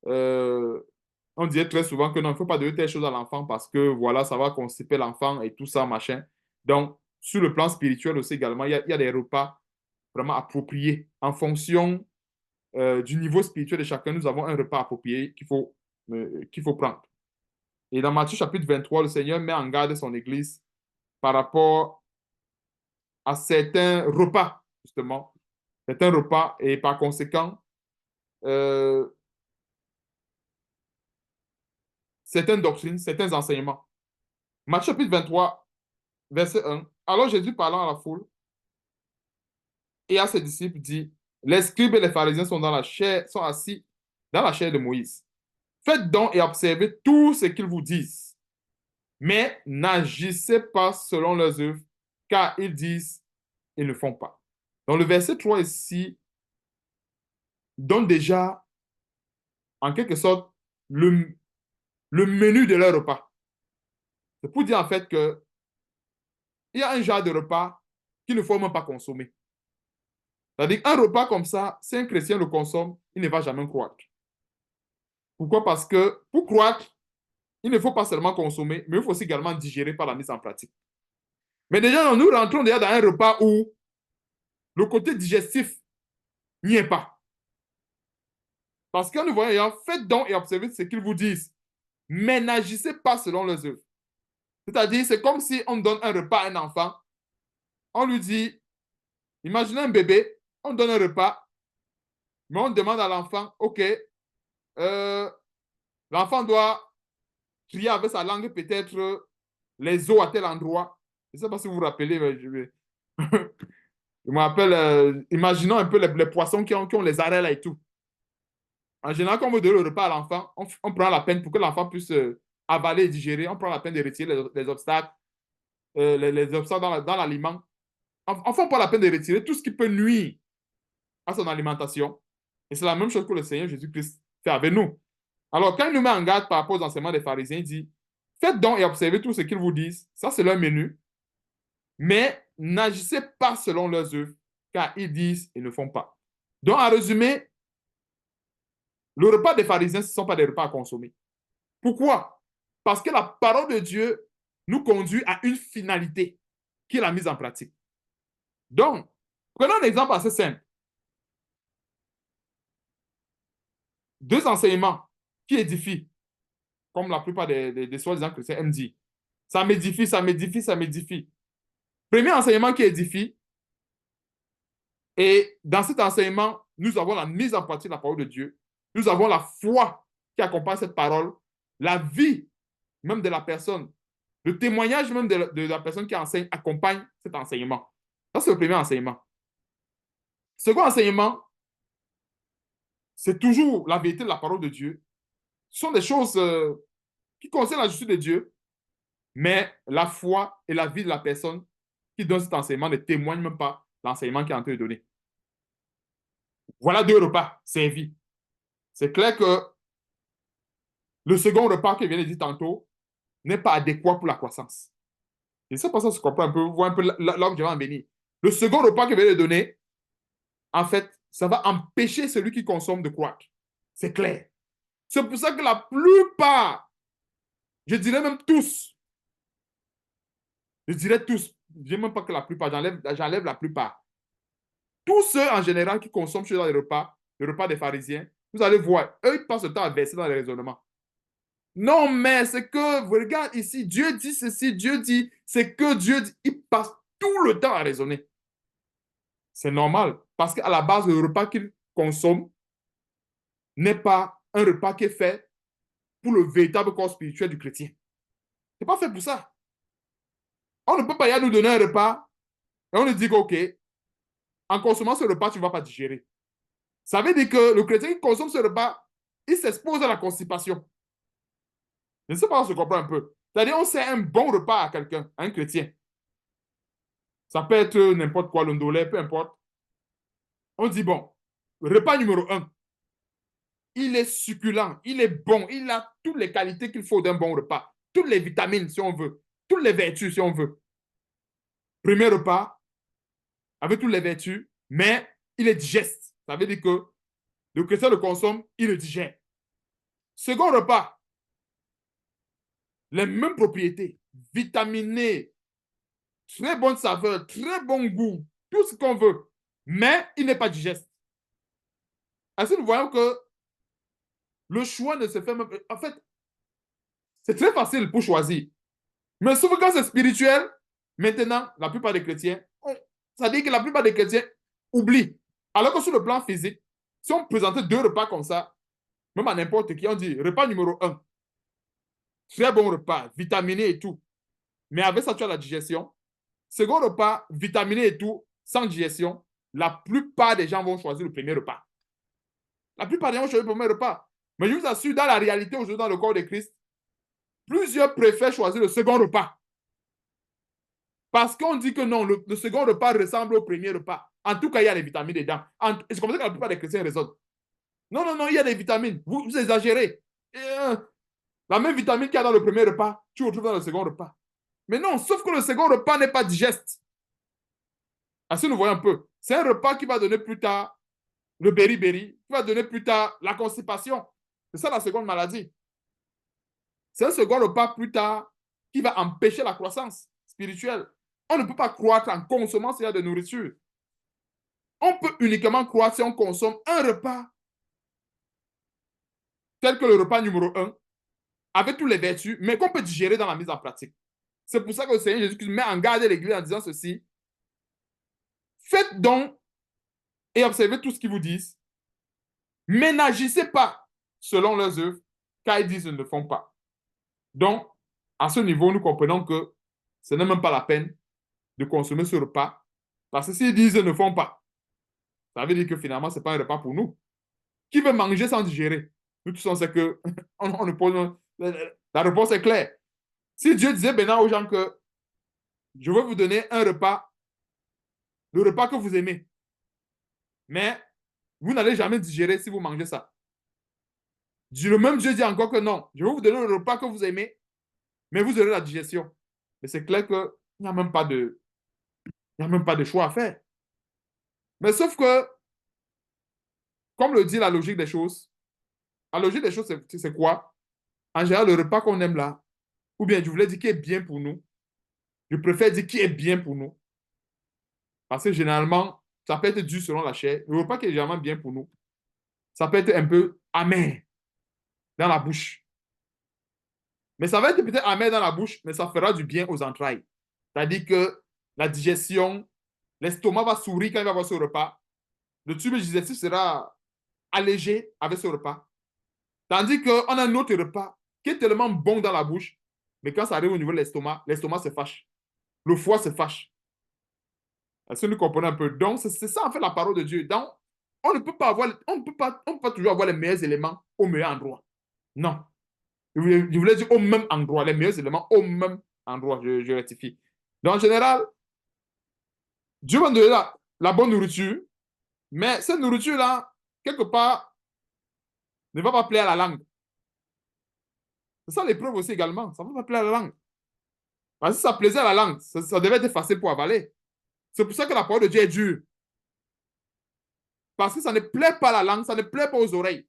on disait très souvent que non, il ne faut pas donner telle chose à l'enfant parce que voilà, ça va constiper l'enfant et tout ça, machin. Donc, sur le plan spirituel aussi également, il y a des repas vraiment appropriés. En fonction du niveau spirituel de chacun, nous avons un repas approprié qu'il faut prendre. Et dans Matthieu chapitre 23, le Seigneur met en garde son Église par rapport à certains repas, justement. Certains repas, et par conséquent, euh, certaines doctrines, certains enseignements. Matthieu chapitre 23, verset 1. Alors Jésus parlant à la foule et à ses disciples dit, les scribes et les pharisiens sont dans la chair, sont assis dans la chair de Moïse. Faites donc et observez tout ce qu'ils vous disent, mais n'agissez pas selon leurs œuvres, car ils disent et ne font pas. Donc le verset 3 ici donne déjà, en quelque sorte, le menu de leur repas. C'est pour dire en fait qu'il y a un genre de repas qu'il ne faut même pas consommer. C'est-à-dire qu'un repas comme ça, si un chrétien le consomme, il ne va jamais croître. Pourquoi? Parce que pour croître, il ne faut pas seulement consommer, mais il faut aussi également digérer par la mise en pratique. Mais déjà, nous rentrons déjà dans un repas où le côté digestif n'y est pas. Parce que nous voyons, faites donc et observez ce qu'ils vous disent, mais n'agissez pas selon leurs œuvres. C'est-à-dire, c'est comme si on donne un repas à un enfant, on lui dit, imaginez un bébé, on donne un repas, mais on demande à l'enfant, OK, euh, l'enfant doit crier avec sa langue peut-être les os à tel endroit. Je ne sais pas si vous vous rappelez, mais je me rappelle, imaginons un peu les poissons qui ont les arêtes là et tout. En général, quand on veut donner le repas à l'enfant, on prend la peine pour que l'enfant puisse avaler et digérer, on prend la peine de retirer les obstacles, les obstacles dans l'aliment. Enfin, on prend la peine de retirer tout ce qui peut nuire à son alimentation. Et c'est la même chose que le Seigneur Jésus-Christ fait avec nous. Alors, quand il nous met en garde par rapport aux enseignements des pharisiens, il dit, faites donc et observez tout ce qu'ils vous disent. Ça, c'est leur menu. Mais n'agissez pas selon leurs œuvres, car ils disent et ne font pas. Donc, en résumé, le repas des pharisiens, ce ne sont pas des repas à consommer. Pourquoi? Parce que la parole de Dieu nous conduit à une finalité, qui est la mise en pratique. Donc, prenons un exemple assez simple. Deux enseignements qui édifient, comme la plupart des soi-disant chrétiens aiment dire. Ça m'édifie, ça m'édifie, ça m'édifie. Premier enseignement qui édifie, et dans cet enseignement, nous avons la mise en pratique de la parole de Dieu. Nous avons la foi qui accompagne cette parole, la vie même de la personne, le témoignage même de la personne qui enseigne accompagne cet enseignement. Ça, c'est le premier enseignement. Second enseignement, c'est toujours la vérité de la parole de Dieu. Ce sont des choses qui concernent la justice de Dieu, mais la foi et la vie de la personne qui donne cet enseignement ne témoignent même pas l'enseignement qui est en train de donner. Voilà deux repas servis. C'est clair que le second repas que je viens de dire tantôt n'est pas adéquat pour la croissance. Et ça, pour ça, se comprend un peu, vous voyez un peu là où je vais en venir. Le second repas que je viens de donner, en fait, ça va empêcher celui qui consomme de croître. C'est clair. C'est pour ça que la plupart, je dirais même tous, je dirais tous, je ne dis même pas que la plupart, j'enlève la plupart. Tous ceux en général qui consomment dans les repas des pharisiens, vous allez voir, eux, ils passent le temps à verser dans les raisonnements. Non, mais c'est que, regarde ici, Dieu dit ceci, Dieu dit, c'est que Dieu dit, ils passent tout le temps à raisonner. C'est normal, parce qu'à la base, le repas qu'ils consomment n'est pas un repas qui est fait pour le véritable corps spirituel du chrétien. Ce n'est pas fait pour ça. On ne peut pas y aller nous donner un repas Et on lui dit que, OK, en consommant ce repas, tu ne vas pas digérer. Ça veut dire que le chrétien qui consomme ce repas, il s'expose à la constipation. Je ne sais pas si je comprends un peu. C'est-à-dire, on sert un bon repas à quelqu'un, à un chrétien. Ça peut être n'importe quoi, le ndolé, peu importe. On dit, bon, repas numéro un, il est succulent, il est bon, il a toutes les qualités qu'il faut d'un bon repas, toutes les vitamines si on veut, toutes les vertus si on veut. Premier repas, avec toutes les vertus, mais il est digeste. Ça veut dire que le chrétien le consomme, il le digère. Second repas, les mêmes propriétés, vitaminé, très bonne saveur, très bon goût, tout ce qu'on veut, mais il n'est pas digeste. Ainsi, nous voyons que le choix ne se fait même. En fait, c'est très facile pour choisir. Mais sauf que quand c'est spirituel, maintenant, la plupart des chrétiens, ça dit que la plupart des chrétiens oublient. Alors que sur le plan physique, si on présentait deux repas comme ça, même à n'importe qui, on dit repas numéro un, très bon repas, vitaminé et tout. Mais avec ça, tu as la digestion. Second repas, vitaminé et tout, sans digestion. La plupart des gens vont choisir le premier repas. La plupart des gens vont choisir le premier repas. Mais je vous assure, dans la réalité, aujourd'hui, dans le corps de Christ, plusieurs préfèrent choisir le second repas. Parce qu'on dit que non, le second repas ressemble au premier repas. En tout cas, il y a des vitamines dedans. C'est comme ça que la plupart des chrétiens raisonnent. Non, non, non, il y a des vitamines. Vous exagérez. La même vitamine qu'il y a dans le premier repas, tu retrouves dans le second repas. Mais non, sauf que le second repas n'est pas digeste. Ainsi, nous voyons un peu. C'est un repas qui va donner plus tard le beriberi, qui va donner plus tard la constipation. C'est ça la seconde maladie. C'est un second repas plus tard qui va empêcher la croissance spirituelle. On ne peut pas croître en consommant ce genre de nourriture. On peut uniquement croître si on consomme un repas tel que le repas numéro un, avec toutes les vertus, mais qu'on peut digérer dans la mise en pratique. C'est pour ça que le Seigneur Jésus met en garde l'Église en disant ceci. Faites donc et observez tout ce qu'ils vous disent, mais n'agissez pas selon leurs œuvres, car ils disent qu'ils ne le font pas. Donc, à ce niveau, nous comprenons que ce n'est même pas la peine de consommer ce repas, parce que s'ils disent qu'ils ne le font pas, ça veut dire que finalement, ce n'est pas un repas pour nous. Qui veut manger sans digérer? Nous tous, on sait que on ne pose, la réponse est claire. Si Dieu disait maintenant aux gens que je veux vous donner un repas, le repas que vous aimez, mais vous n'allez jamais digérer si vous mangez ça. Le même Dieu dit encore que non, je vais vous donner le repas que vous aimez, mais vous aurez la digestion. Mais c'est clair qu'il n'y a même pas de, il n'y a même pas de choix à faire. Mais sauf que, comme le dit la logique des choses, la logique des choses, c'est quoi? En général, le repas qu'on aime là, ou bien je voulais dire qui est bien pour nous, je préfère dire qui est bien pour nous. Parce que généralement, ça peut être dur selon la chair. Le repas qui est généralement bien pour nous, ça peut être un peu amer dans la bouche. Mais ça va être peut-être amer dans la bouche, mais ça fera du bien aux entrailles. C'est-à-dire que la digestion, l'estomac va sourire quand il va avoir ce repas. Le tube digestif sera allégé avec ce repas. Tandis qu'on a un autre repas qui est tellement bon dans la bouche, mais quand ça arrive au niveau de l'estomac se fâche. Le foie se fâche. Est-ce que nous comprenons un peu? Donc, c'est ça en fait la parole de Dieu. Donc, on ne peut pas on peut pas toujours avoir les meilleurs éléments au meilleur endroit. Non. Je voulais dire au même endroit, les meilleurs éléments au même endroit, je rectifie. Donc, en général, Dieu va nous donner la bonne nourriture, mais cette nourriture-là, quelque part, ne va pas plaire à la langue. C'est ça l'épreuve aussi également. Ça ne va pas plaire à la langue. Parce que si ça plaisait à la langue, ça devait être facile pour avaler. C'est pour ça que la parole de Dieu est dure. Parce que ça ne plaît pas à la langue, ça ne plaît pas aux oreilles.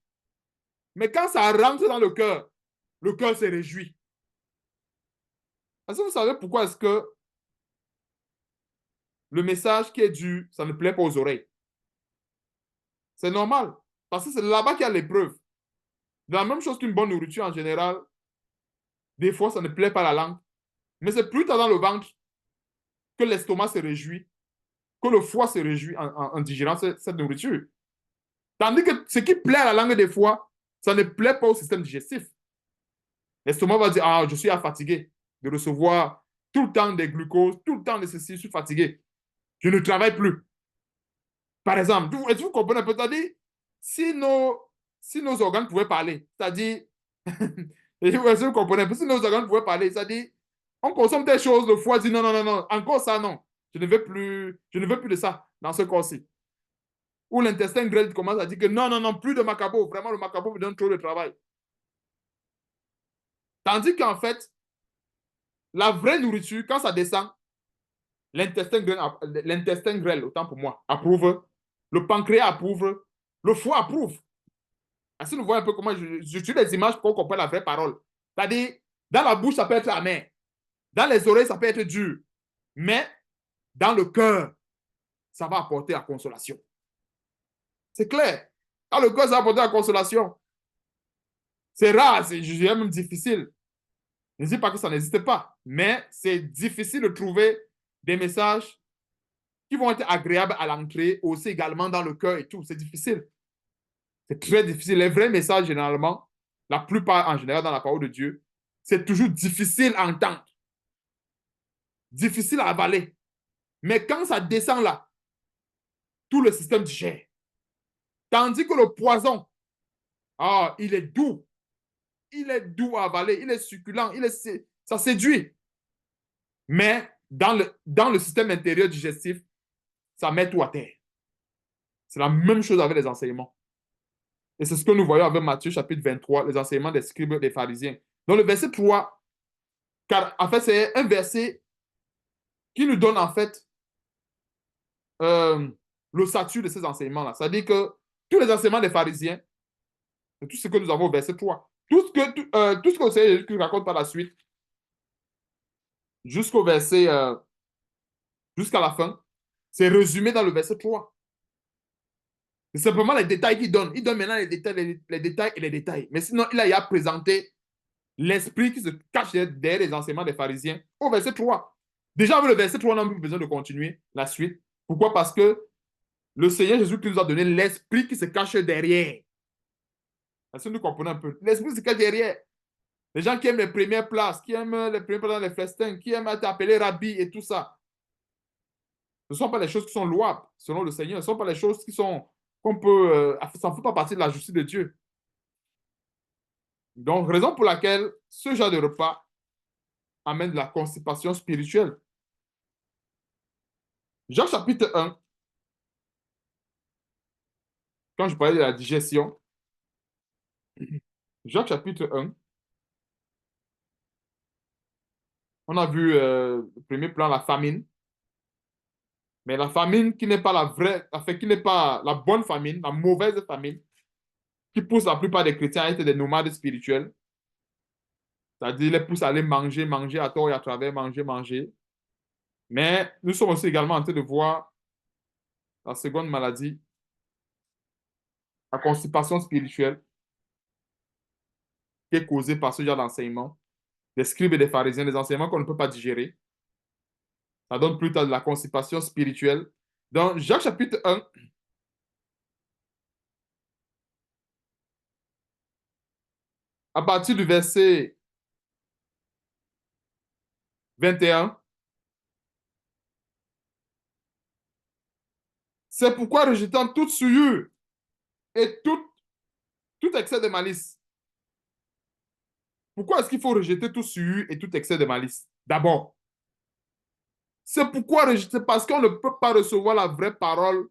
Mais quand ça rentre dans le cœur se réjouit. Est-ce que vous savez pourquoi est-ce que le message qui est dur, ça ne plaît pas aux oreilles? C'est normal. Parce que c'est là-bas qu'il y a l'épreuve. La même chose qu'une bonne nourriture en général, des fois, ça ne plaît pas à la langue. Mais c'est plus tard dans le ventre que l'estomac se réjouit, que le foie se réjouit en digérant cette nourriture. Tandis que ce qui plaît à la langue des fois, ça ne plaît pas au système digestif. L'estomac va dire, ah, je suis fatigué de recevoir tout le temps des glucoses, tout le temps de ceci, je suis fatigué. Je ne travaille plus. Par exemple, est-ce que vous comprenez un peu? C'est-à-dire, si si nos organes pouvaient parler, c'est-à-dire, est-ce que vous comprenez un peu? Si nos organes pouvaient parler, c'est-à-dire, on consomme des choses, le foie dit non, non, non, non, encore ça, non. Je ne veux plus de ça dans ce corps-ci. Ou l'intestin grêle commence à dire que non, non, non, plus de macabo. Vraiment, le macabo me donne trop de travail. Tandis qu'en fait, la vraie nourriture, quand ça descend, l'intestin grêle, autant pour moi, approuve. Le pancréas approuve. Le foie approuve. Ainsi, nous voyons un peu comment je tue des images pour qu'on comprenne la vraie parole. C'est-à-dire, dans la bouche, ça peut être amer. Dans les oreilles, ça peut être dur. Mais dans le cœur, ça va apporter la consolation. C'est clair. Dans le cœur, ça va apporter la consolation. C'est rare, je dirais même difficile. Je ne dis pas que ça n'existe pas, mais c'est difficile de trouver des messages qui vont être agréables à l'entrée, aussi également dans le cœur et tout. C'est difficile. C'est très difficile. Les vrais messages, généralement, la plupart en général dans la parole de Dieu, c'est toujours difficile à entendre, difficile à avaler. Mais quand ça descend là, tout le système digère. Tandis que le poison, il est doux. Il est doux à avaler, il est succulent, ça séduit. Mais dans le système intérieur digestif, ça met tout à terre. C'est la même chose avec les enseignements. Et c'est ce que nous voyons avec Matthieu chapitre 23, les enseignements des scribes et des pharisiens. Dans le verset 3, car en fait, c'est un verset qui nous donne en fait le statut de ces enseignements-là. C'est-à-dire que tous les enseignements des pharisiens, c'est tout ce que nous avons au verset 3. Tout ce que le Seigneur Jésus raconte par la suite, jusqu'au verset, jusqu'à la fin, c'est résumé dans le verset 3. C'est simplement les détails qu'il donne. Il donne maintenant les détails et les détails. Mais sinon, il a présenté l'esprit qui se cache derrière les enseignements des pharisiens au verset 3. Déjà, avec le verset 3, on n'a plus besoin de continuer la suite. Pourquoi? Parce que le Seigneur Jésus qui nous a donné l'esprit qui se cache derrière. Est-ce que nous comprenons un peu? L'esprit se cache derrière. Les gens qui aiment les premières places, qui aiment les premières places dans les festins, qui aiment être appelés rabbi et tout ça. Ce ne sont pas les choses qui sont louables selon le Seigneur. Ce ne sont pas les choses qui sont qu'on peut. Ça ne fait pas partie de la justice de Dieu. Donc, raison pour laquelle ce genre de repas amène de la constipation spirituelle. Jean chapitre 1, quand je parlais de la digestion, Jean chapitre 1, on a vu le premier plan, la famine. Mais la famine qui n'est pas la vraie, enfin, qui n'est pas la bonne famine, la mauvaise famine, qui pousse la plupart des chrétiens à être des nomades spirituels. C'est-à-dire, les pousse à aller manger, manger à tort et à travers, manger, manger. Mais nous sommes aussi également en train de voir la seconde maladie, la constipation spirituelle, qui est causée par ce genre d'enseignement, des scribes et des pharisiens, des enseignements qu'on ne peut pas digérer. Ça donne plus tard de la constipation spirituelle. Dans Jacques chapitre 1, à partir du verset 21, c'est pourquoi rejetant toute souillure et tout excès de malice. Pourquoi est-ce qu'il faut rejeter tout souillure et tout excès de malice? D'abord, c'est pourquoi rejeter, parce qu'on ne peut pas recevoir la vraie parole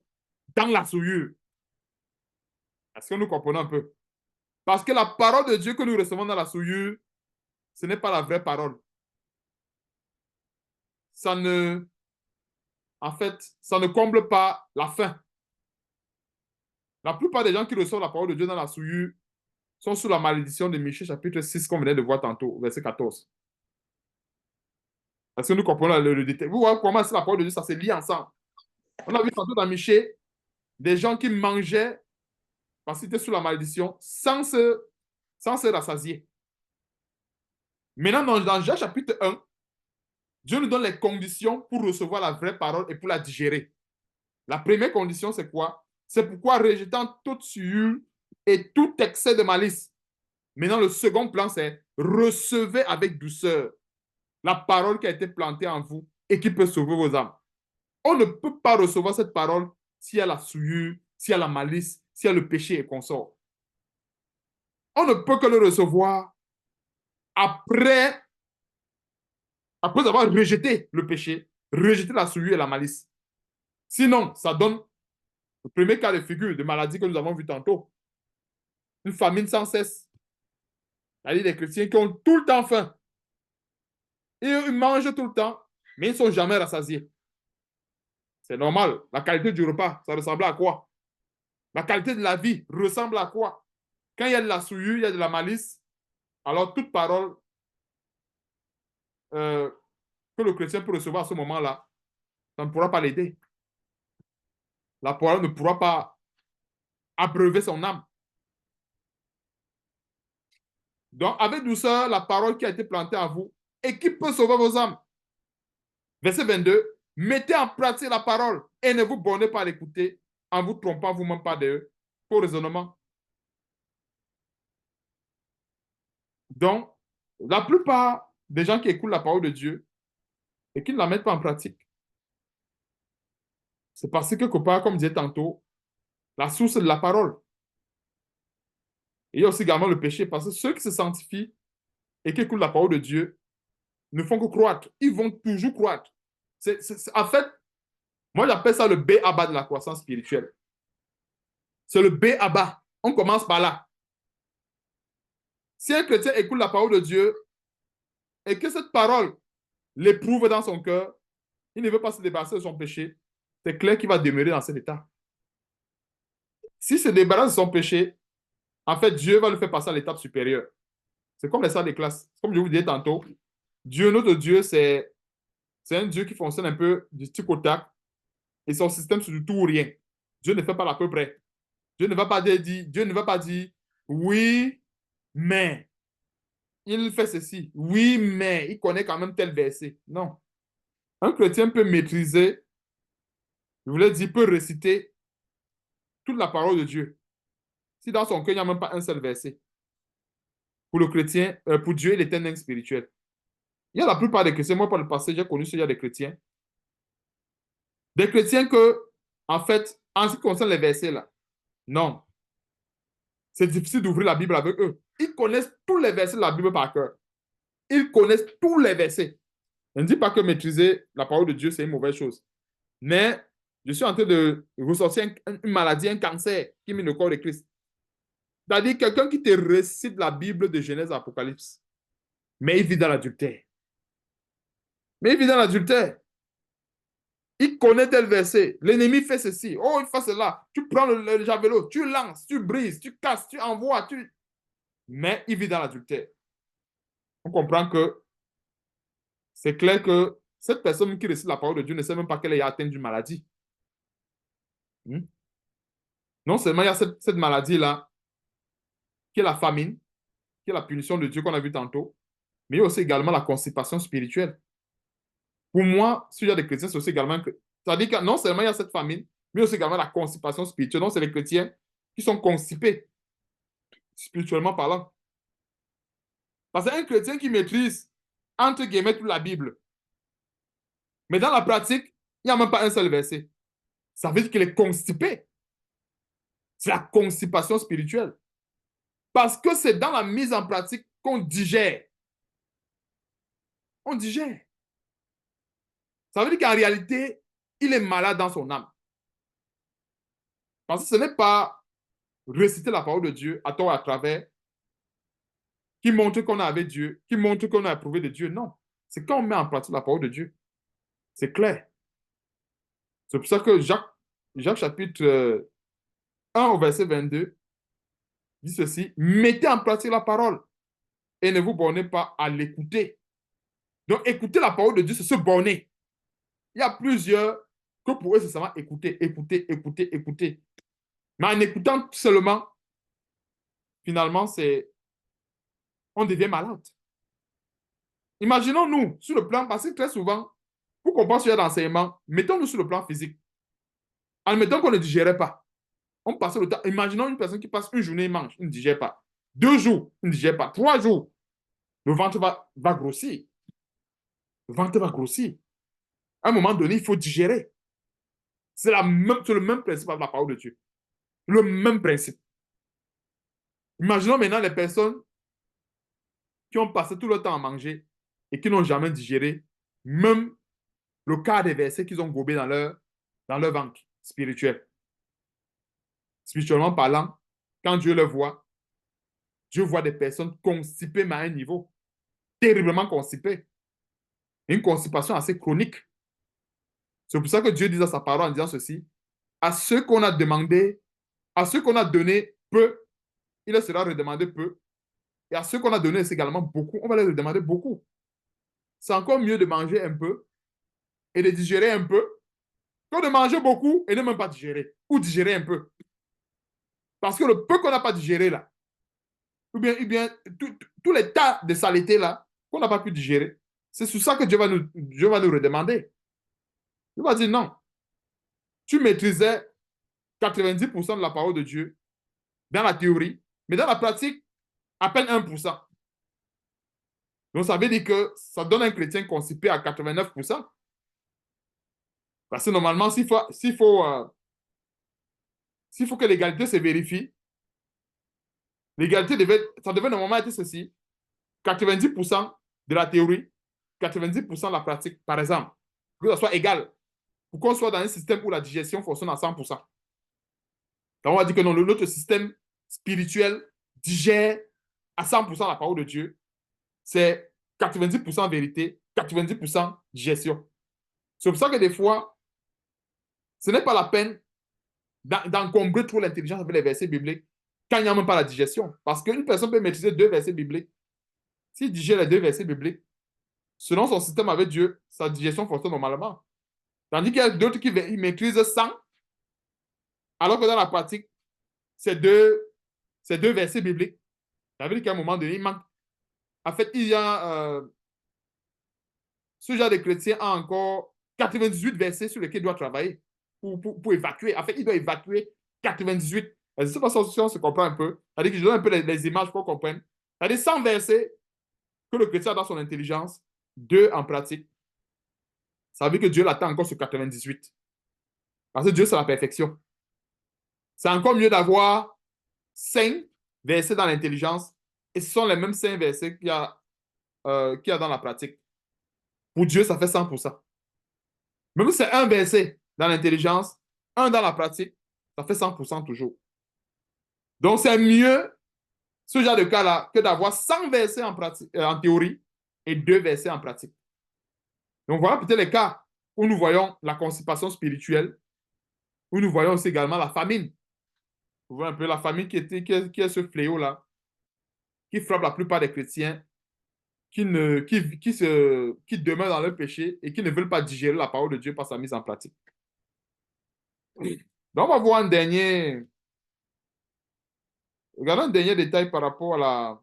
dans la souillure. Est-ce que nous comprenons un peu? Parce que la parole de Dieu que nous recevons dans la souillure, ce n'est pas la vraie parole. Ça ne, en fait, ça ne comble pas la faim. La plupart des gens qui reçoivent la parole de Dieu dans la souillure sont sous la malédiction de Michée chapitre 6 qu'on venait de voir tantôt, verset 14. Est-ce que nous comprenons le détail? Vous voyez comment c'est la parole de Dieu, ça se lie ensemble. On a vu tantôt dans Michée des gens qui mangeaient parce qu'ils étaient sous la malédiction sans se rassasier. Maintenant, dans Jean chapitre 1, Dieu nous donne les conditions pour recevoir la vraie parole et pour la digérer. La première condition, c'est quoi? C'est pourquoi rejetant toute souillure et tout excès de malice. Maintenant, le second plan, c'est recevez avec douceur la parole qui a été plantée en vous et qui peut sauver vos âmes. On ne peut pas recevoir cette parole s'il y a la souillure, s'il y a la malice, s'il y a le péché et qu'on sort. On ne peut que le recevoir après, après avoir rejeté le péché, rejeté la souillure et la malice. Sinon, ça donne le premier cas de figure de maladie que nous avons vu tantôt. Une famine sans cesse. C'est-à-dire des chrétiens qui ont tout le temps faim. Et ils mangent tout le temps, mais ils ne sont jamais rassasiés. C'est normal. La qualité du repas, ça ressemble à quoi? La qualité de la vie ressemble à quoi? Quand il y a de la souillure, il y a de la malice, alors toute parole euh, que le chrétien peut recevoir à ce moment-là, ça ne pourra pas l'aider. La parole ne pourra pas abreuver son âme. Donc, avec douceur, la parole qui a été plantée en vous et qui peut sauver vos âmes. Verset 22, mettez en pratique la parole et ne vous bornez pas à l'écouter en vous trompant vous-même par des faux raisonnements. Donc, la plupart des gens qui écoutent la parole de Dieu et qui ne la mettent pas en pratique, c'est parce que quelque part, comme je disais tantôt, la source de la parole. Et il y a aussi également le péché, parce que ceux qui se sanctifient et qui écoutent la parole de Dieu ne font que croître. Ils vont toujours croître. En fait, moi j'appelle ça le B à bas de la croissance spirituelle. C'est le B à bas. On commence par là. Si un chrétien écoute la parole de Dieu et que cette parole l'éprouve dans son cœur, il ne veut pas se débarrasser de son péché, c'est clair qu'il va demeurer dans cet état. S'il se débarrasse de son péché, en fait, Dieu va le faire passer à l'étape supérieure. C'est comme les salles de classe. Comme je vous disais tantôt, Dieu, notre Dieu, c'est un Dieu qui fonctionne un peu du tic au tac et son système, c'est du tout ou rien. Dieu ne fait pas l'à peu près. Dieu ne va pas dire oui, mais il fait ceci. Oui, mais il connaît quand même tel verset. Non. Un chrétien peut maîtriser, je voulais dire, peut réciter toute la parole de Dieu. Si dans son cœur, il n'y a même pas un seul verset. Pour le chrétien, pour Dieu, il est un intelligence spirituel. Il y a la plupart des chrétiens, moi par le passé, j'ai connu ce genre de chrétiens. Des chrétiens que, en fait, en ce qui concerne les versets là, non. C'est difficile d'ouvrir la Bible avec eux. Ils connaissent tous les versets de la Bible par cœur. Ils connaissent tous les versets. Je ne dis pas que maîtriser la parole de Dieu, c'est une mauvaise chose. Mais je suis en train de ressortir une maladie, un cancer qui mine le corps de Christ. C'est-à-dire quelqu'un qui te récite la Bible de Genèse à Apocalypse, mais il vit dans l'adultère. Mais il vit dans l'adultère. Il connaît tel verset. L'ennemi fait ceci. Oh, il fait cela. Tu prends le javelot, tu lances, tu brises, tu casses, tu envoies. Mais il vit dans l'adultère. On comprend que c'est clair que cette personne qui récite la parole de Dieu ne sait même pas qu'elle est atteinte d'une maladie. Non seulement il y a cette maladie-là, qui est la famine, qui est la punition de Dieu qu'on a vu tantôt, mais il y a aussi également la constipation spirituelle. Pour moi, si il y a des chrétiens, c'est aussi également que. C'est-à-dire que non seulement il y a cette famine, mais aussi également la constipation spirituelle. Donc, c'est les chrétiens qui sont constipés, spirituellement parlant. Parce qu'un chrétien qui maîtrise, entre guillemets, toute la Bible, mais dans la pratique, il n'y a même pas un seul verset. Ça veut dire qu'il est constipé. C'est la constipation spirituelle. Parce que c'est dans la mise en pratique qu'on digère. On digère. Ça veut dire qu'en réalité, il est malade dans son âme. Parce que ce n'est pas réciter la parole de Dieu à tort à travers qui montre qu'on a avec Dieu, qui montre qu'on a approuvé de Dieu. Non. C'est quand on met en pratique la parole de Dieu. C'est clair. C'est pour ça que Jacques chapitre 1 au verset 22 dit ceci, mettez en pratique la parole et ne vous bornez pas à l'écouter. Donc, écouter la parole de Dieu, c'est se borner. Il y a plusieurs que pour eux, c'est seulement écouter, écouter, écouter, écouter. Mais en écoutant seulement, finalement, on devient malade. Imaginons-nous sur le plan, parce que très souvent, pour comprendre ce genre d'enseignement, mettons-nous sur le plan physique. Admettons qu'on ne digérait pas. On passe le temps. Imaginons une personne qui passe une journée et mange, il ne digère pas. 2 jours, il ne digère pas. 3 jours, le ventre va grossir. Le ventre va grossir. À un moment donné, il faut digérer. C'est le même principe avec la parole de Dieu. Le même principe. Imaginons maintenant les personnes qui ont passé tout le temps à manger et qui n'ont jamais digéré même le quart des versets qu'ils ont gobés dans leur ventre spirituel. Spirituellement parlant, quand Dieu le voit, Dieu voit des personnes constipées mais à un niveau terriblement constipé. Une constipation assez chronique. C'est pour ça que Dieu dit dans sa parole en disant ceci, à ceux qu'on a demandé, à ceux qu'on a donné peu, il leur sera redemandé peu. Et à ceux qu'on a donné également beaucoup, on va leur demander beaucoup. C'est encore mieux de manger un peu et de digérer un peu que de manger beaucoup et ne même pas digérer. Ou digérer un peu. Parce que le peu qu'on n'a pas digéré là, ou bien tous les tas de saletés là, qu'on n'a pas pu digérer, c'est sur ça que Dieu va nous redemander. Il va dire non. Tu maîtrisais 90% de la parole de Dieu dans la théorie, mais dans la pratique, à peine 1%. Donc, ça veut dire que ça donne un chrétien constipé à 89%. Parce que normalement, s'il faut que l'égalité se vérifie, ça devait normalement être ceci. 90% de la théorie, 90% de la pratique, par exemple. Que ça soit égal. Pour qu'on soit dans un système où la digestion fonctionne à 100%. Donc, on va dire que non, notre système spirituel digère à 100% la parole de Dieu. C'est 90% vérité, 90% digestion. C'est pour ça que des fois, ce n'est pas la peine d'encombrer trop l'intelligence avec les versets bibliques quand il n'y a même pas la digestion. Parce qu'une personne peut maîtriser 2 versets bibliques. S'il digère les 2 versets bibliques, selon son système avec Dieu, sa digestion fonctionne normalement. Tandis qu'il y a d'autres qui maîtrisent 100, alors que dans la pratique, ces deux versets bibliques, ça veut dire qu'à un moment donné, il manque. En fait, il y a ce genre de chrétien a encore 98 versets sur lesquels il doit travailler pour évacuer. En fait, il doit évacuer 98. Je ne sais pas si on se comprend un peu. C'est-à-dire que je donne un peu les images pour qu'on comprenne. C'est-à-dire 100 versets que le chrétien a dans son intelligence, 2 en pratique. Ça veut dire que Dieu l'attend encore sur 98. Parce que Dieu, c'est la perfection. C'est encore mieux d'avoir 5 versets dans l'intelligence et ce sont les mêmes 5 versets qu'il y a dans la pratique. Pour Dieu, ça fait 100%. Même si c'est un verset dans l'intelligence, un dans la pratique, ça fait 100% toujours. Donc, c'est mieux ce genre de cas-là que d'avoir 100 versets en théorie et 2 versets en pratique. Donc, voilà peut-être les cas où nous voyons la constipation spirituelle, où nous voyons aussi également la famine. Vous voyez un peu la famine qui est ce fléau-là, qui frappe la plupart des chrétiens qui demeurent dans leur péché et qui ne veulent pas digérer la parole de Dieu par sa mise en pratique. Donc, on va voir regardons un dernier détail par rapport à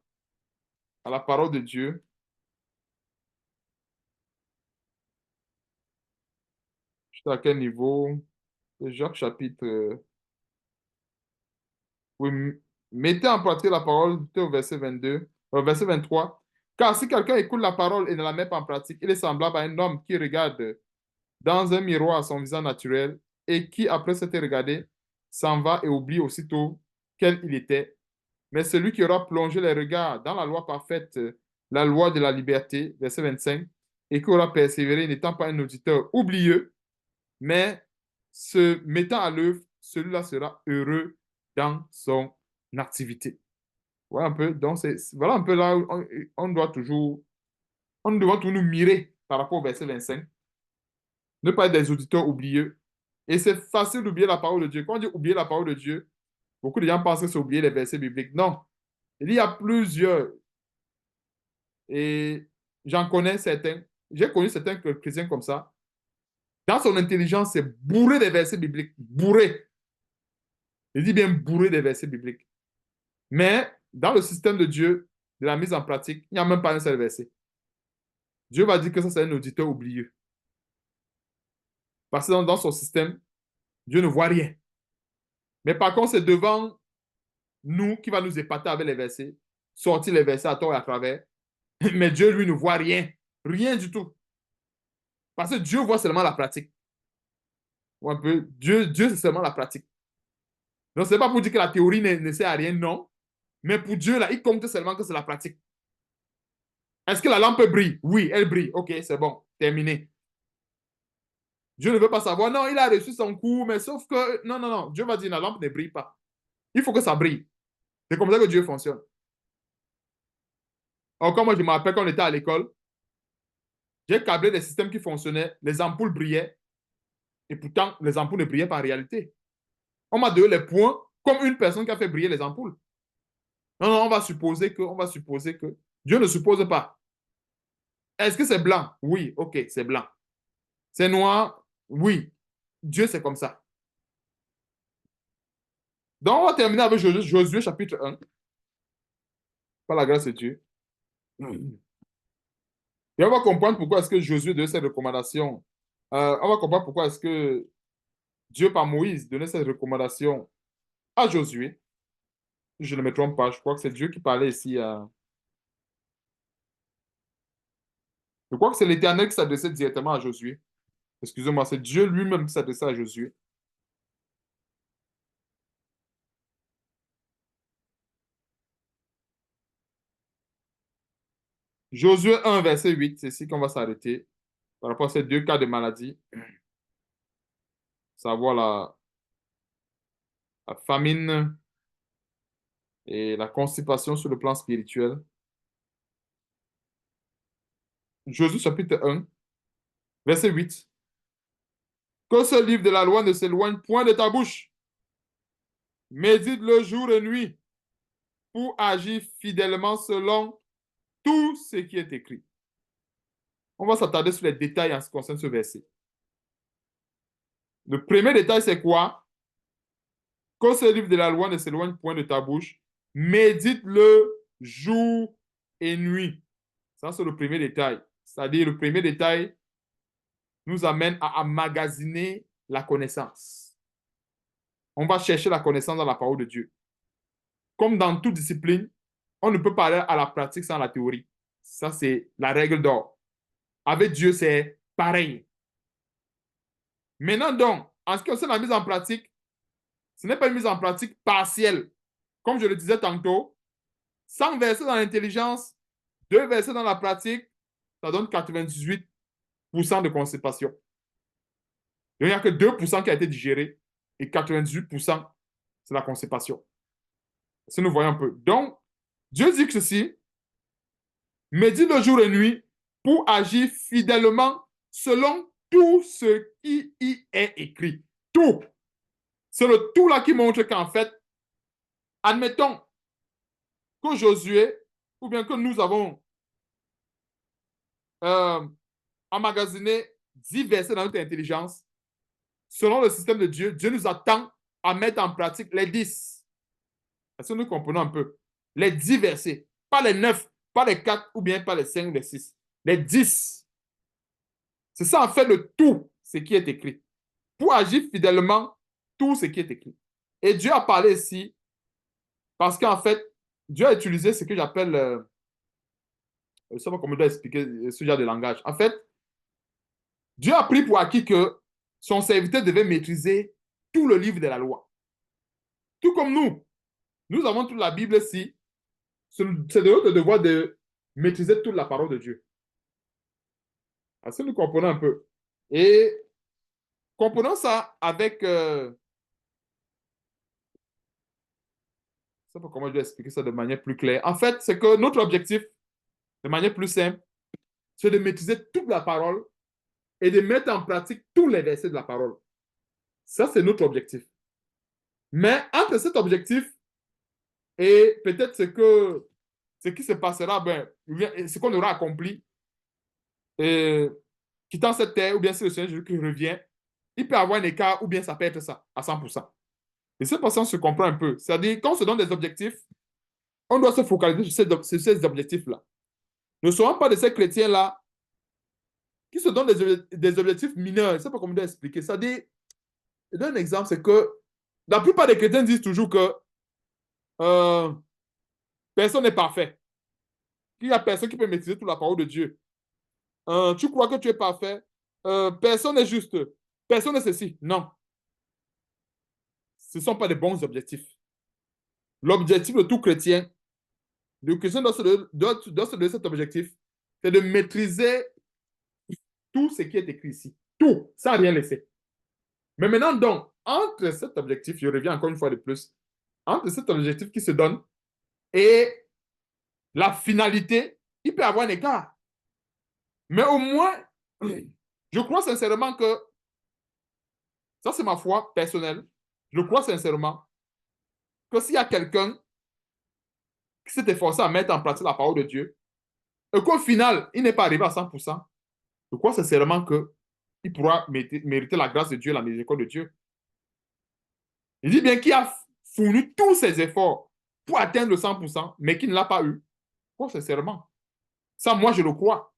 la parole de Dieu. Je sais à quel niveau? Jacques chapitre. Oui, mettez en pratique la parole au verset 22, verset 23. Car si quelqu'un écoute la parole et ne la met pas en pratique, il est semblable à un homme qui regarde dans un miroir son visage naturel et qui, après s'être regardé, s'en va et oublie aussitôt quel il était. Mais celui qui aura plongé les regards dans la loi parfaite, la loi de la liberté, verset 25, et qui aura persévéré n'étant pas un auditeur oublieux, mais se mettant à l'œuvre, celui-là sera heureux dans son activité. Voilà un peu, donc voilà un peu là où on doit toujours nous mirer par rapport au verset 25. Ne pas être des auditeurs oublieux. Et c'est facile d'oublier la parole de Dieu. Quand on dit oublier la parole de Dieu, beaucoup de gens pensent que c'est oublier les versets bibliques. Non, il y a plusieurs. Et j'en connais certains. J'ai connu certains chrétiens comme ça. Dans son intelligence, c'est bourré des versets bibliques. Bourré. Il dit bien bourré des versets bibliques. Mais dans le système de Dieu, de la mise en pratique, il n'y a même pas un seul verset. Dieu va dire que ça, c'est un auditeur oublieux. Parce que dans son système, Dieu ne voit rien. Mais par contre, c'est devant nous qui va nous épater avec les versets, sortir les versets à tort et à travers. Mais Dieu, lui, ne voit rien. Rien du tout. Parce que Dieu voit seulement la pratique. ou un peu, Dieu c'est seulement la pratique. Donc, ce n'est pas pour dire que la théorie ne sert à rien, non. Mais pour Dieu, là, il compte seulement que c'est la pratique. Est-ce que la lampe brille? Oui, elle brille. OK, c'est bon, terminé. Dieu ne veut pas savoir. Non, il a reçu son coup, mais sauf que, non, non, non. Dieu va dire, la lampe ne brille pas. Il faut que ça brille. C'est comme ça que Dieu fonctionne. Encore moi, je me rappelle quand on était à l'école, j'ai câblé des systèmes qui fonctionnaient, les ampoules brillaient, et pourtant, les ampoules ne brillaient pas en réalité. On m'a donné les points comme une personne qui a fait briller les ampoules. Non, non, on va supposer que. Dieu ne suppose pas. Est-ce que c'est blanc? Oui, OK, c'est blanc. C'est noir? Oui. Dieu, c'est comme ça. Donc, on va terminer avec Josué chapitre 1, par la grâce de Dieu. Et on va comprendre pourquoi est-ce que Josué donnait cette recommandation. On va comprendre pourquoi est-ce que Dieu, par Moïse, donnait cette recommandation à Josué. Je ne me trompe pas, je crois que c'est Dieu qui parlait ici. Je crois que c'est l'Éternel qui s'adressait directement à Josué. Excusez-moi, c'est Dieu lui-même qui s'adressait à Josué. Josué 1, verset 8, c'est ici qu'on va s'arrêter par rapport à ces deux cas de maladie, savoir la famine et la constipation sur le plan spirituel. Josué chapitre 1, verset 8. Que ce livre de la loi ne s'éloigne point de ta bouche. Médite le jour et nuit pour agir fidèlement selon tout ce qui est écrit. On va s'attarder sur les détails en ce qui concerne ce verset. Le premier détail, c'est quoi? Que ce livre de la loi ne s'éloigne point de ta bouche. Médite-le jour et nuit. Ça, c'est le premier détail. C'est-à-dire, le premier détail nous amène à emmagasiner la connaissance. On va chercher la connaissance dans la parole de Dieu. Comme dans toute discipline, on ne peut pas aller à la pratique sans la théorie. Ça, c'est la règle d'or. Avec Dieu, c'est pareil. Maintenant, donc, en ce qui concerne la mise en pratique, ce n'est pas une mise en pratique partielle. Comme je le disais tantôt, 100 versets dans l'intelligence, 2 versets dans la pratique, ça donne 98% de constipation. Il n'y a que 2% qui a été digéré et 98%, c'est la constipation. Si nous voyons un peu. Donc, Dieu dit que ceci, médite le jour et nuit pour agir fidèlement selon tout ce qui y est écrit. Tout. C'est le tout là qui montre qu'en fait, admettons que Josué, ou bien que nous avons euh, emmagasiné 10 versets dans notre intelligence, selon le système de Dieu, Dieu nous attend à mettre en pratique les 10. Est-ce que nous comprenons un peu? Les 10 versets, pas les 9, pas les 4 ou bien pas les 5 ou les 6. Les 10. C'est ça en fait le tout, ce qui est écrit. Pour agir fidèlement, tout ce qui est écrit. Et Dieu a parlé ici parce qu'en fait, Dieu a utilisé ce que j'appelle, je ne sais pas comment je dois expliquer ce genre de langage. En fait, Dieu a pris pour acquis que son serviteur devait maîtriser tout le livre de la loi. Tout comme nous avons toute la Bible ici. C'est de notre devoir de maîtriser toute la parole de Dieu. Est-ce que nous comprenons un peu? Et comprenons ça avec... je ne sais pas comment je dois expliquer ça de manière plus claire. En fait, c'est que notre objectif, de manière plus simple, c'est de maîtriser toute la parole et de mettre en pratique tous les versets de la parole. Ça, c'est notre objectif. Mais entre cet objectif et peut-être ce qui se passera, ben, ce qu'on aura accompli, et, quittant cette terre, ou bien si le Seigneur Jésus revient, il peut y avoir un écart, ou bien ça peut être ça, à 100%. Et cette façon se comprend un peu. C'est-à-dire, quand on se donne des objectifs, on doit se focaliser sur ces objectifs-là. Ne soyons pas de ces chrétiens-là qui se donnent des objectifs mineurs. Je ne sais pas comment je dois expliquer. C'est-à-dire, je donne un exemple, c'est que la plupart des chrétiens disent toujours que euh, personne n'est parfait. Qu'il n'y a personne qui peut maîtriser toute la parole de Dieu. Tu crois que tu es parfait. Personne n'est juste. Personne ne ceci. Non. Ce ne sont pas des bons objectifs. L'objectif de tout chrétien, le chrétien doit se donner cet objectif, c'est de maîtriser tout ce qui est écrit ici. Tout, sans rien laisser. Mais maintenant, donc, entre cet objectif, je reviens encore une fois de plus, entre cet objectif qui se donne et la finalité, il peut y avoir un écart. Mais au moins, je crois sincèrement que, ça c'est ma foi personnelle, je crois sincèrement que s'il y a quelqu'un qui s'est efforcé à mettre en pratique la parole de Dieu, et qu'au final, il n'est pas arrivé à 100%, je crois sincèrement qu'il pourra mériter la grâce de Dieu, la miséricorde de Dieu. Il dit bien qu'il a fourni tous ses efforts pour atteindre le 100%, mais qu'il ne l'a pas eu. Je crois sincèrement. Ça, moi, je le crois.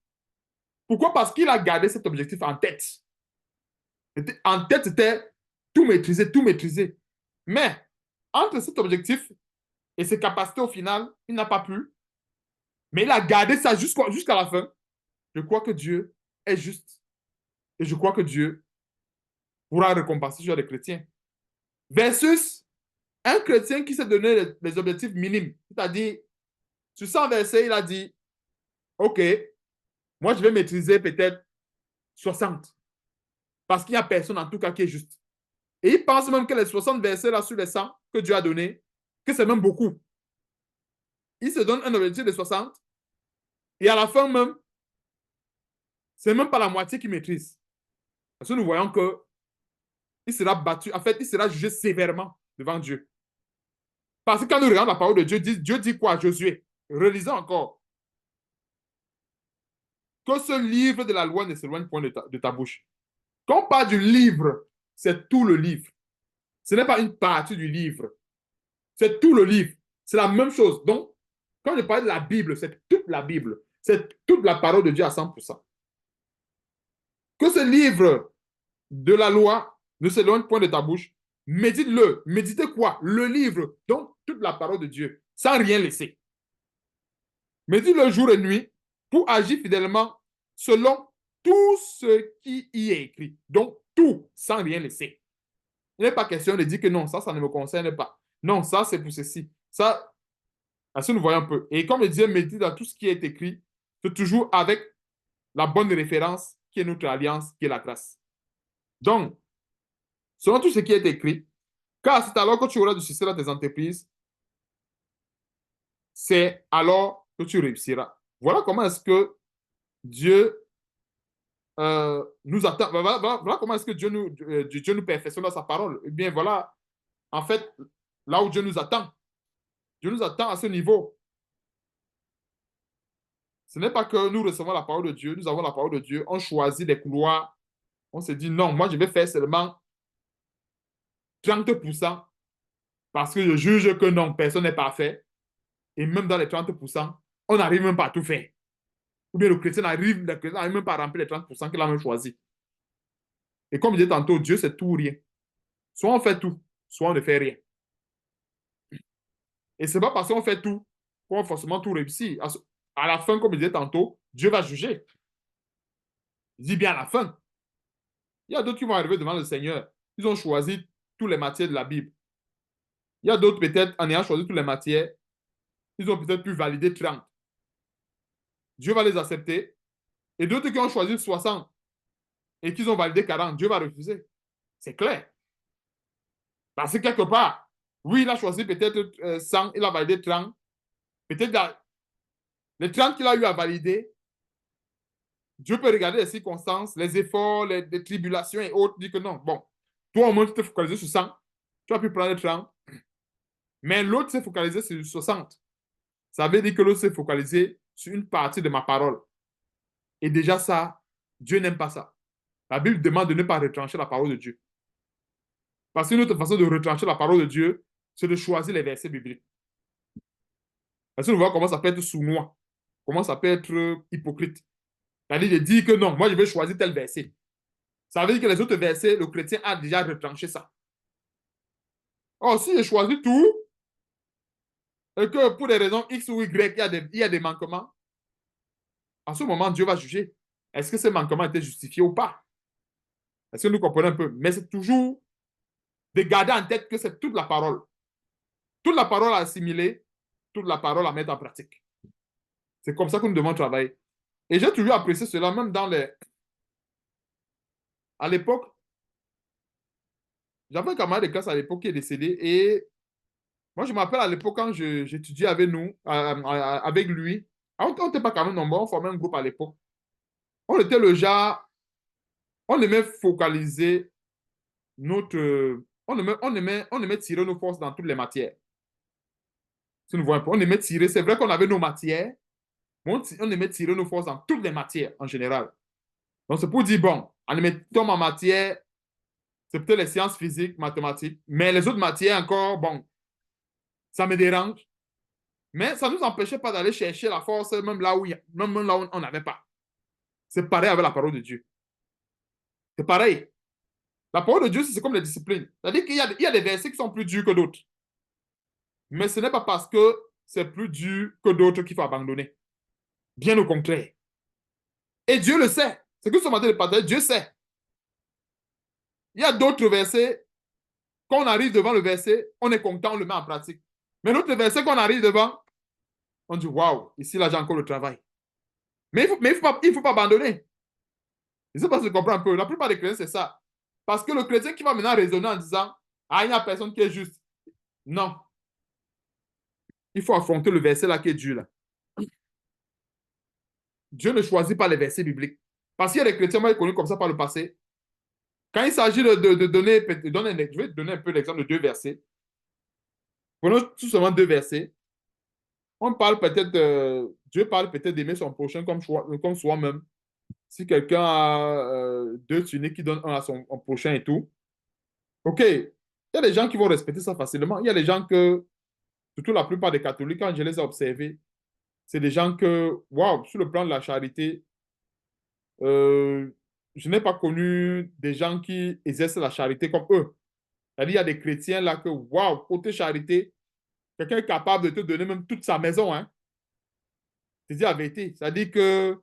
Pourquoi? Parce qu'il a gardé cet objectif en tête. En tête, c'était tout maîtriser, tout maîtriser. Mais entre cet objectif et ses capacités au final, il n'a pas pu. Mais il a gardé ça jusqu'à la fin. Je crois que Dieu est juste. Et je crois que Dieu pourra récompenser sur les chrétiens. Versus un chrétien qui s'est donné les objectifs minimes. C'est-à-dire, sur 100 versets, il a dit, OK, moi je vais maîtriser peut-être 60. Parce qu'il n'y a personne en tout cas qui est juste. Et il pense même que les 60 versets là sur les 100 que Dieu a donné, que c'est même beaucoup. Il se donne un objectif de 60 et à la fin même, c'est même pas la moitié qu'il maîtrise. Parce que nous voyons que il sera battu, en fait, il sera jugé sévèrement devant Dieu. Parce que quand nous regardons la parole de Dieu, Dieu dit quoi à Josué? Relisons encore. Que ce livre de la loi ne s'éloigne point de ta bouche. Quand on parle du livre, c'est tout le livre. Ce n'est pas une partie du livre. C'est tout le livre. C'est la même chose. Donc, quand je parle de la Bible, c'est toute la Bible. C'est toute la parole de Dieu à 100%. Que ce livre de la loi ne s'éloigne point de ta bouche. Médite-le. Méditez quoi? Le livre. Donc, toute la parole de Dieu, sans rien laisser. Médite-le jour et nuit pour agir fidèlement selon tout ce qui y est écrit. Donc, tout, sans rien laisser. Il n'est pas question de dire que non, ça ne me concerne pas. Non, ça, c'est pour ceci. Ça, ainsi nous voyons un peu. Et comme je disais, médite dans tout ce qui est écrit, c'est toujours avec la bonne référence qui est notre alliance, qui est la grâce. Donc, selon tout ce qui est écrit, car c'est alors que tu auras du succès dans tes entreprises, c'est alors que tu réussiras. Voilà comment est-ce que Dieu nous attend. Voilà comment est-ce que Dieu nous perfectionne dans sa parole. Eh bien, voilà, en fait, là où Dieu nous attend. Dieu nous attend à ce niveau. Ce n'est pas que nous recevons la parole de Dieu, nous avons la parole de Dieu, on choisit des couloirs, on se dit non, moi je vais faire seulement 30% parce que je juge que non, personne n'est parfait. Et même dans les 30%, on n'arrive même pas à tout faire. Ou bien le chrétien n'arrive même pas à remplir les 30% qu'il a même choisi. Et comme je disais tantôt, Dieu c'est tout ou rien. Soit on fait tout, soit on ne fait rien. Et ce n'est pas parce qu'on fait tout qu'on va forcément tout réussir. À la fin, comme je disais tantôt, Dieu va juger. Il dit bien à la fin. Il y a d'autres qui vont arriver devant le Seigneur. Ils ont choisi toutes les matières de la Bible. Il y a d'autres, peut-être, en ayant choisi toutes les matières, ils ont peut-être pu valider 30. Dieu va les accepter. Et d'autres qui ont choisi 60 et qui ont validé 40, Dieu va refuser. C'est clair. Parce que quelque part, oui, il a choisi peut-être 100, il a validé 30. Peut-être les 30 qu'il a eu à valider, Dieu peut regarder les circonstances, les efforts, les tribulations et autres, dire que non. Bon, toi au moins tu t'es focalisé sur 100, tu as pu prendre 30, mais l'autre s'est focalisé sur 60. Ça veut dire que l'autre s'est focalisé sur une partie de ma parole. Et déjà ça, Dieu n'aime pas ça. La Bible demande de ne pas retrancher la parole de Dieu. Parce qu'une autre façon de retrancher la parole de Dieu, c'est de choisir les versets bibliques. Parce que nous voyons comment ça peut être sournois, comment ça peut être hypocrite. C'est-à-dire de dire que non, moi je vais choisir tel verset. Ça veut dire que les autres versets, le chrétien a déjà retranché ça. Or, si je choisis tout, et que pour des raisons X ou Y, il y a des manquements, en ce moment, Dieu va juger. Est-ce que ces manquements étaient justifiés ou pas? Est-ce que nous comprenons un peu? Mais c'est toujours de garder en tête que c'est toute la parole. Toute la parole à assimiler, toute la parole à mettre en pratique. C'est comme ça que nous devons travailler. Et j'ai toujours apprécié cela, même dans les... À l'époque, j'avais un camarade de classe à l'époque qui est décédé et moi, je me rappelle à l'époque quand j'étudiais avec nous, avec lui, on n'était pas quand même nombreux, on formait un groupe à l'époque. On était le genre, on aimait focaliser notre... On aimait tirer nos forces dans toutes les matières. Si nous voyons un peu, on aimait tirer, c'est vrai qu'on avait nos matières, mais on aimait tirer nos forces dans toutes les matières en général. Donc, c'est pour dire, bon, en mettant ma matière, c'est peut-être les sciences physiques, mathématiques, mais les autres matières encore, bon, ça me dérange. Mais ça ne nous empêchait pas d'aller chercher la force, même là où on n'avait pas. C'est pareil avec la parole de Dieu. C'est pareil. La parole de Dieu, c'est comme les disciplines. C'est-à-dire qu'il y a des versets qui sont plus durs que d'autres. Mais ce n'est pas parce que c'est plus dur que d'autres qu'il faut abandonner. Bien au contraire. Et Dieu le sait. C'est que ce matin, le partage, Dieu sait. Il y a d'autres versets, quand on arrive devant le verset, on est content, on le met en pratique. Mais l'autre verset, quand on arrive devant, on dit, waouh, ici, là, j'ai encore le travail. Mais il faut pas abandonner. Je ne sais pas si tu comprends un peu. La plupart des chrétiens, c'est ça. Parce que le chrétien qui va maintenant raisonner en disant, ah, il n'y a personne qui est juste. Non. Il faut affronter le verset là qui est dur. Là. Dieu ne choisit pas les versets bibliques. Parce qu'il y a des chrétiens, moi, connus comme ça par le passé. Quand il s'agit de donner, je vais te donner un peu l'exemple de deux versets. Prenons tout seulement deux versets. On parle peut-être, Dieu parle peut-être d'aimer son prochain comme soi-même. Si quelqu'un a deux tuniques, qui donne un à son prochain et tout. OK. Il y a des gens qui vont respecter ça facilement. Il y a des gens que, surtout la plupart des catholiques, quand je les ai observés, c'est des gens que, waouh, sur le plan de la charité, euh, je n'ai pas connu des gens qui exercent la charité comme eux. C'est-à-dire, il y a des chrétiens là que, waouh, côté charité, quelqu'un est capable de te donner même toute sa maison, hein. C'est dit la vérité. C'est-à-dire que,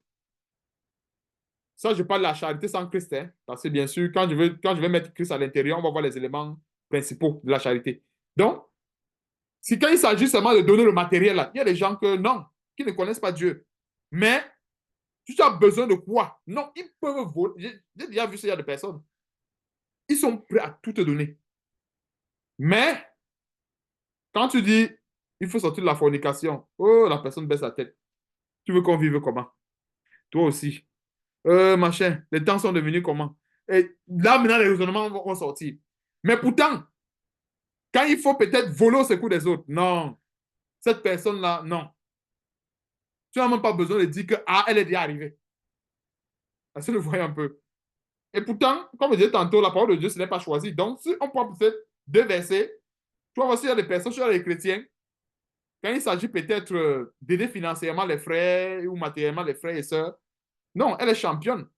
ça, je parle de la charité sans Christ, hein, parce que bien sûr, quand je vais mettre Christ à l'intérieur, on va voir les éléments principaux de la charité. Donc, si quand il s'agit seulement de donner le matériel, là, il y a des gens que non, qui ne connaissent pas Dieu. Mais tu as besoin de quoi? Non, ils peuvent voler. J'ai déjà vu ce genre de personnes. Ils sont prêts à tout te donner. Mais quand tu dis, il faut sortir de la fornication, oh, la personne baisse la tête. Tu veux qu'on vive comment? Toi aussi. Machin, les temps sont devenus comment? Et là, maintenant, les raisonnements vont sortir. Mais pourtant, quand il faut peut-être voler au secours des autres, non. Cette personne-là, non. Tu n'as même pas besoin de dire que, ah, elle est déjà arrivée. Est-ce que vous voyez un peu? Et pourtant, comme je disais tantôt, la parole de Dieu, ce n'est pas choisi. Donc, si on prend peut-être deux versets, tu vois, aussi, il y a des personnes, il y a des chrétiens, quand il s'agit peut-être d'aider financièrement les frères ou matériellement les frères et sœurs, non, elle est championne.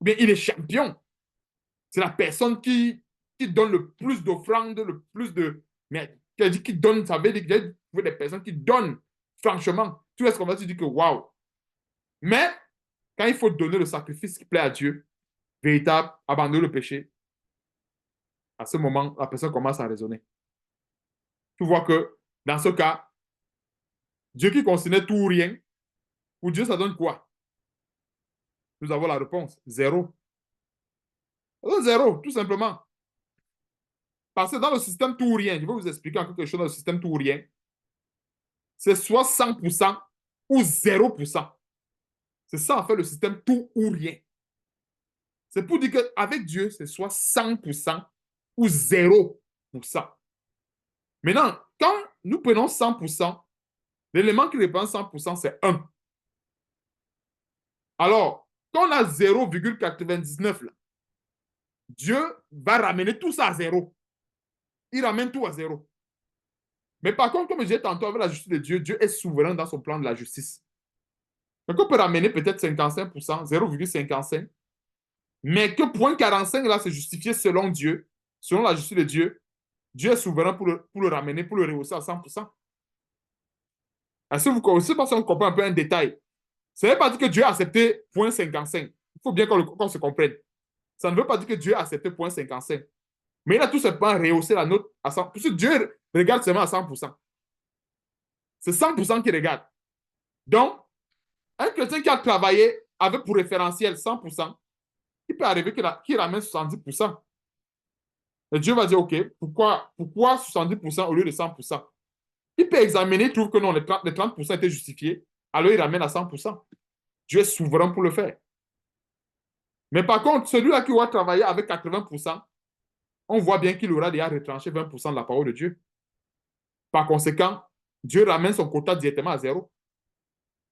Ou bien il est champion. C'est la personne qui donne le plus d'offrandes, le plus de... Mais qui dit qui donne, ça veut dire qu'il y a des personnes qui donnent, franchement. Tu vois ce qu'on va se dire que waouh. Mais quand il faut donner le sacrifice qui plaît à Dieu, véritable, abandonner le péché, à ce moment, la personne commence à raisonner. Tu vois que dans ce cas, Dieu qui considère tout ou rien, pour Dieu, ça donne quoi? Nous avons la réponse, zéro. Ça donne zéro, tout simplement. Parce que dans le système tout ou rien, je vais vous expliquer quelque chose dans le système tout ou rien, c'est soit 100% ou 0%. C'est ça, en fait, le système tout ou rien. C'est pour dire qu'avec Dieu, c'est soit 100% ou 0%. Maintenant, quand nous prenons 100%, l'élément qui représente 100%, c'est 1. Alors, quand on a 0,99, Dieu va ramener tout ça à 0. Il ramène tout à 0. Mais par contre, comme je disais tantôt avec la justice de Dieu, Dieu est souverain dans son plan de la justice. Donc, on peut ramener peut-être 55%, 0,55, mais que 0,45 là, c'est justifié selon Dieu, selon la justice de Dieu. Dieu est souverain pour le ramener, pour le rehausser à 100%. Est-ce que vous connaissez pas si on comprend un peu un détail? Ça ne veut pas dire que Dieu a accepté 0,55. Il faut bien qu'on se comprenne. Ça ne veut pas dire que Dieu a accepté 0,55. Mais il a tout simplement rehaussé la note à 100%. Parce que Dieu regarde seulement à 100%. C'est 100% qu'il regarde. Donc, un chrétien qui a travaillé avec pour référentiel 100%, il peut arriver qu'il ramène 70%. Et Dieu va dire, OK, pourquoi 70% au lieu de 100%? Il peut examiner, il trouve que non, les 30% étaient justifiés, alors il ramène à 100%. Dieu est souverain pour le faire. Mais par contre, celui-là qui va travailler avec 80%, on voit bien qu'il aura déjà retranché 20% de la parole de Dieu. Par conséquent, Dieu ramène son quota directement à zéro.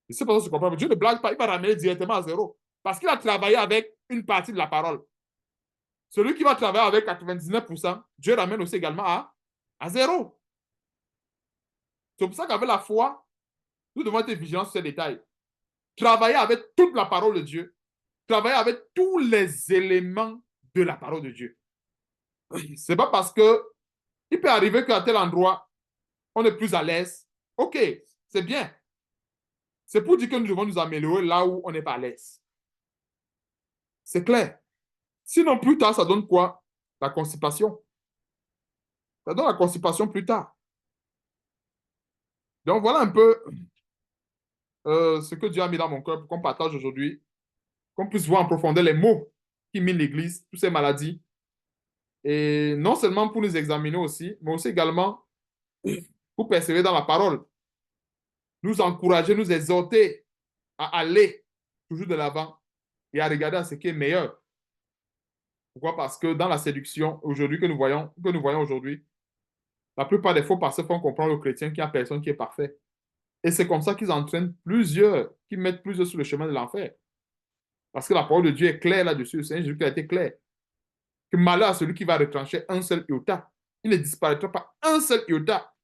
Et c'est pour ça que je comprends. Dieu ne blague pas, il va ramener directement à zéro. Parce qu'il a travaillé avec une partie de la parole. Celui qui va travailler avec 99%, Dieu ramène aussi également à zéro. C'est pour ça qu'avec la foi, nous devons être vigilants sur ces détails. Travailler avec toute la parole de Dieu. Travailler avec tous les éléments de la parole de Dieu. C'est pas parce que il peut arriver qu'à tel endroit, on est plus à l'aise. OK, c'est bien. C'est pour dire que nous devons nous améliorer là où on n'est pas à l'aise. C'est clair. Sinon, plus tard, ça donne quoi? La constipation. Ça donne la constipation plus tard. Donc, voilà un peu ce que Dieu a mis dans mon cœur pour qu'on partage aujourd'hui, qu'on puisse voir en profondeur les mots qui minent l'Église, toutes ces maladies. Et non seulement pour nous examiner aussi, mais aussi également pour persévérer dans la parole. Nous encourager, nous exhorter à aller toujours de l'avant et à regarder à ce qui est meilleur. Pourquoi? Parce que dans la séduction aujourd'hui que nous voyons aujourd'hui, la plupart des faux pasteurs font comprendre aux chrétiens qu'il n'y a personne qui est parfait. Et c'est comme ça qu'ils entraînent plusieurs, qui mettent plusieurs sur le chemin de l'enfer. Parce que la parole de Dieu est claire là-dessus. Le Seigneur Jésus qui a été clair. Que malheur à celui qui va retrancher un seul iota. Il ne disparaîtra pas un seul iota.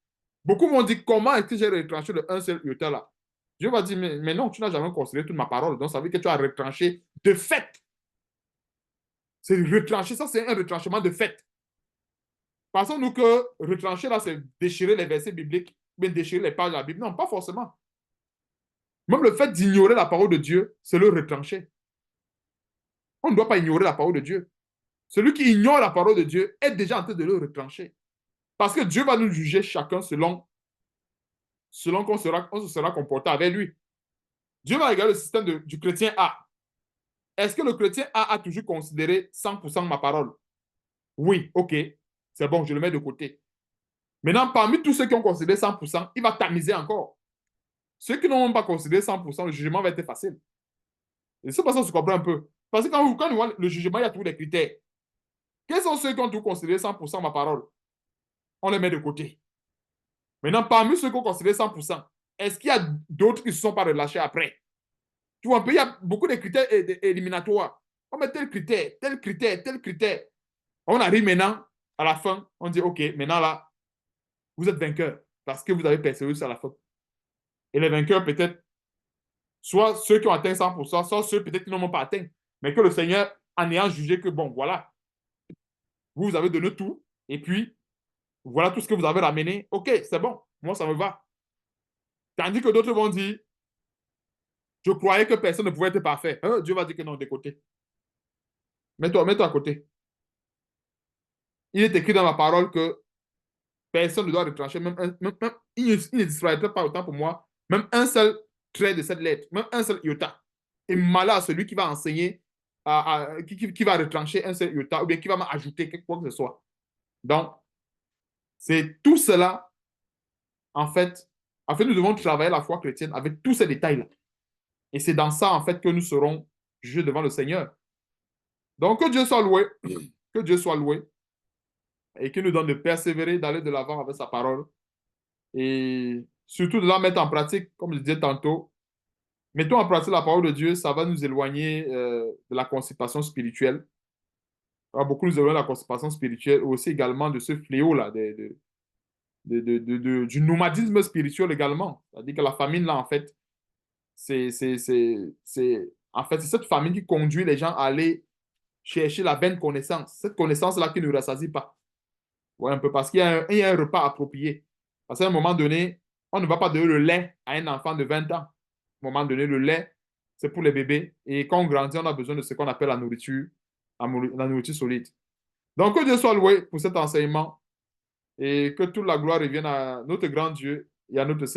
Beaucoup m'ont dit, comment est-ce que j'ai retranché le un seul iota là? Dieu va dire, mais non, tu n'as jamais considéré toute ma parole. Donc ça veut dire que tu as retranché de fait. C'est retrancher, ça c'est un retranchement de fait. Pensons-nous que retrancher là, c'est déchirer les versets bibliques, mais déchirer les pages de la Bible. Non, pas forcément. Même le fait d'ignorer la parole de Dieu, c'est le retrancher. On ne doit pas ignorer la parole de Dieu. Celui qui ignore la parole de Dieu est déjà en train de le retrancher. Parce que Dieu va nous juger chacun selon qu'on se sera comporté avec lui. Dieu va regarder le système du chrétien A. Est-ce que le chrétien A toujours considéré 100% ma parole? Oui, ok, c'est bon, je le mets de côté. Maintenant, parmi tous ceux qui ont considéré 100%, il va tamiser encore. Ceux qui n'ont pas considéré 100%, le jugement va être facile. Et c'est pour ça que je comprends un peu. Parce que quand on voit le jugement, il y a tous les critères. Quels sont ceux qui ont tout considéré 100% ma parole? On les met de côté. Maintenant, parmi ceux qui ont considéré 100%, est-ce qu'il y a d'autres qui ne se sont pas relâchés après? Tu vois un peu, il y a beaucoup de critères éliminatoires. On met tel critère, tel critère, tel critère. On arrive maintenant, à la fin, on dit, OK, maintenant là, vous êtes vainqueur parce que vous avez persévéré sur la fin. Et les vainqueurs, peut-être, soit ceux qui ont atteint 100%, soit ceux peut-être qui n'ont pas atteint. Mais que le Seigneur, en ayant jugé que, bon, voilà, vous avez donné tout, et puis, voilà tout ce que vous avez ramené. OK, c'est bon, moi, ça me va. Tandis que d'autres vont dire, je croyais que personne ne pouvait être parfait. Dieu va dire que non, de côté. Mets-toi à côté. Il est écrit dans la parole que personne ne doit retrancher, il ne disparaîtra pas autant pour moi, même un seul trait de cette lettre, même un seul iota. Et malheur à celui qui va enseigner, qui va retrancher un seul iota, ou bien qui va m'ajouter quelque chose que ce soit. Donc, c'est tout cela, en fait, nous devons travailler la foi chrétienne avec tous ces détails-là. Et c'est dans ça, en fait, que nous serons jugés devant le Seigneur. Donc, que Dieu soit loué, que Dieu soit loué, et qu'il nous donne de persévérer, d'aller de l'avant avec sa parole, et surtout de la mettre en pratique, comme je disais tantôt. Mettons en pratique la parole de Dieu, ça va nous éloigner de la constipation spirituelle. Ça va beaucoup nous éloigner de la constipation spirituelle, aussi également de ce fléau-là, du nomadisme spirituel également. C'est-à-dire que la famine, là, en fait, en fait, c'est cette famine qui conduit les gens à aller chercher la vaine connaissance. Cette connaissance-là qui ne rassasie pas. Ouais, un peu parce qu'il y a un repas approprié. Parce qu'à un moment donné, on ne va pas donner le lait à un enfant de 20 ans. À un moment donné, le lait, c'est pour les bébés. Et quand on grandit, on a besoin de ce qu'on appelle la nourriture la nourriture solide. Donc, que Dieu soit loué pour cet enseignement et que toute la gloire revienne à notre grand Dieu et à notre Seigneur.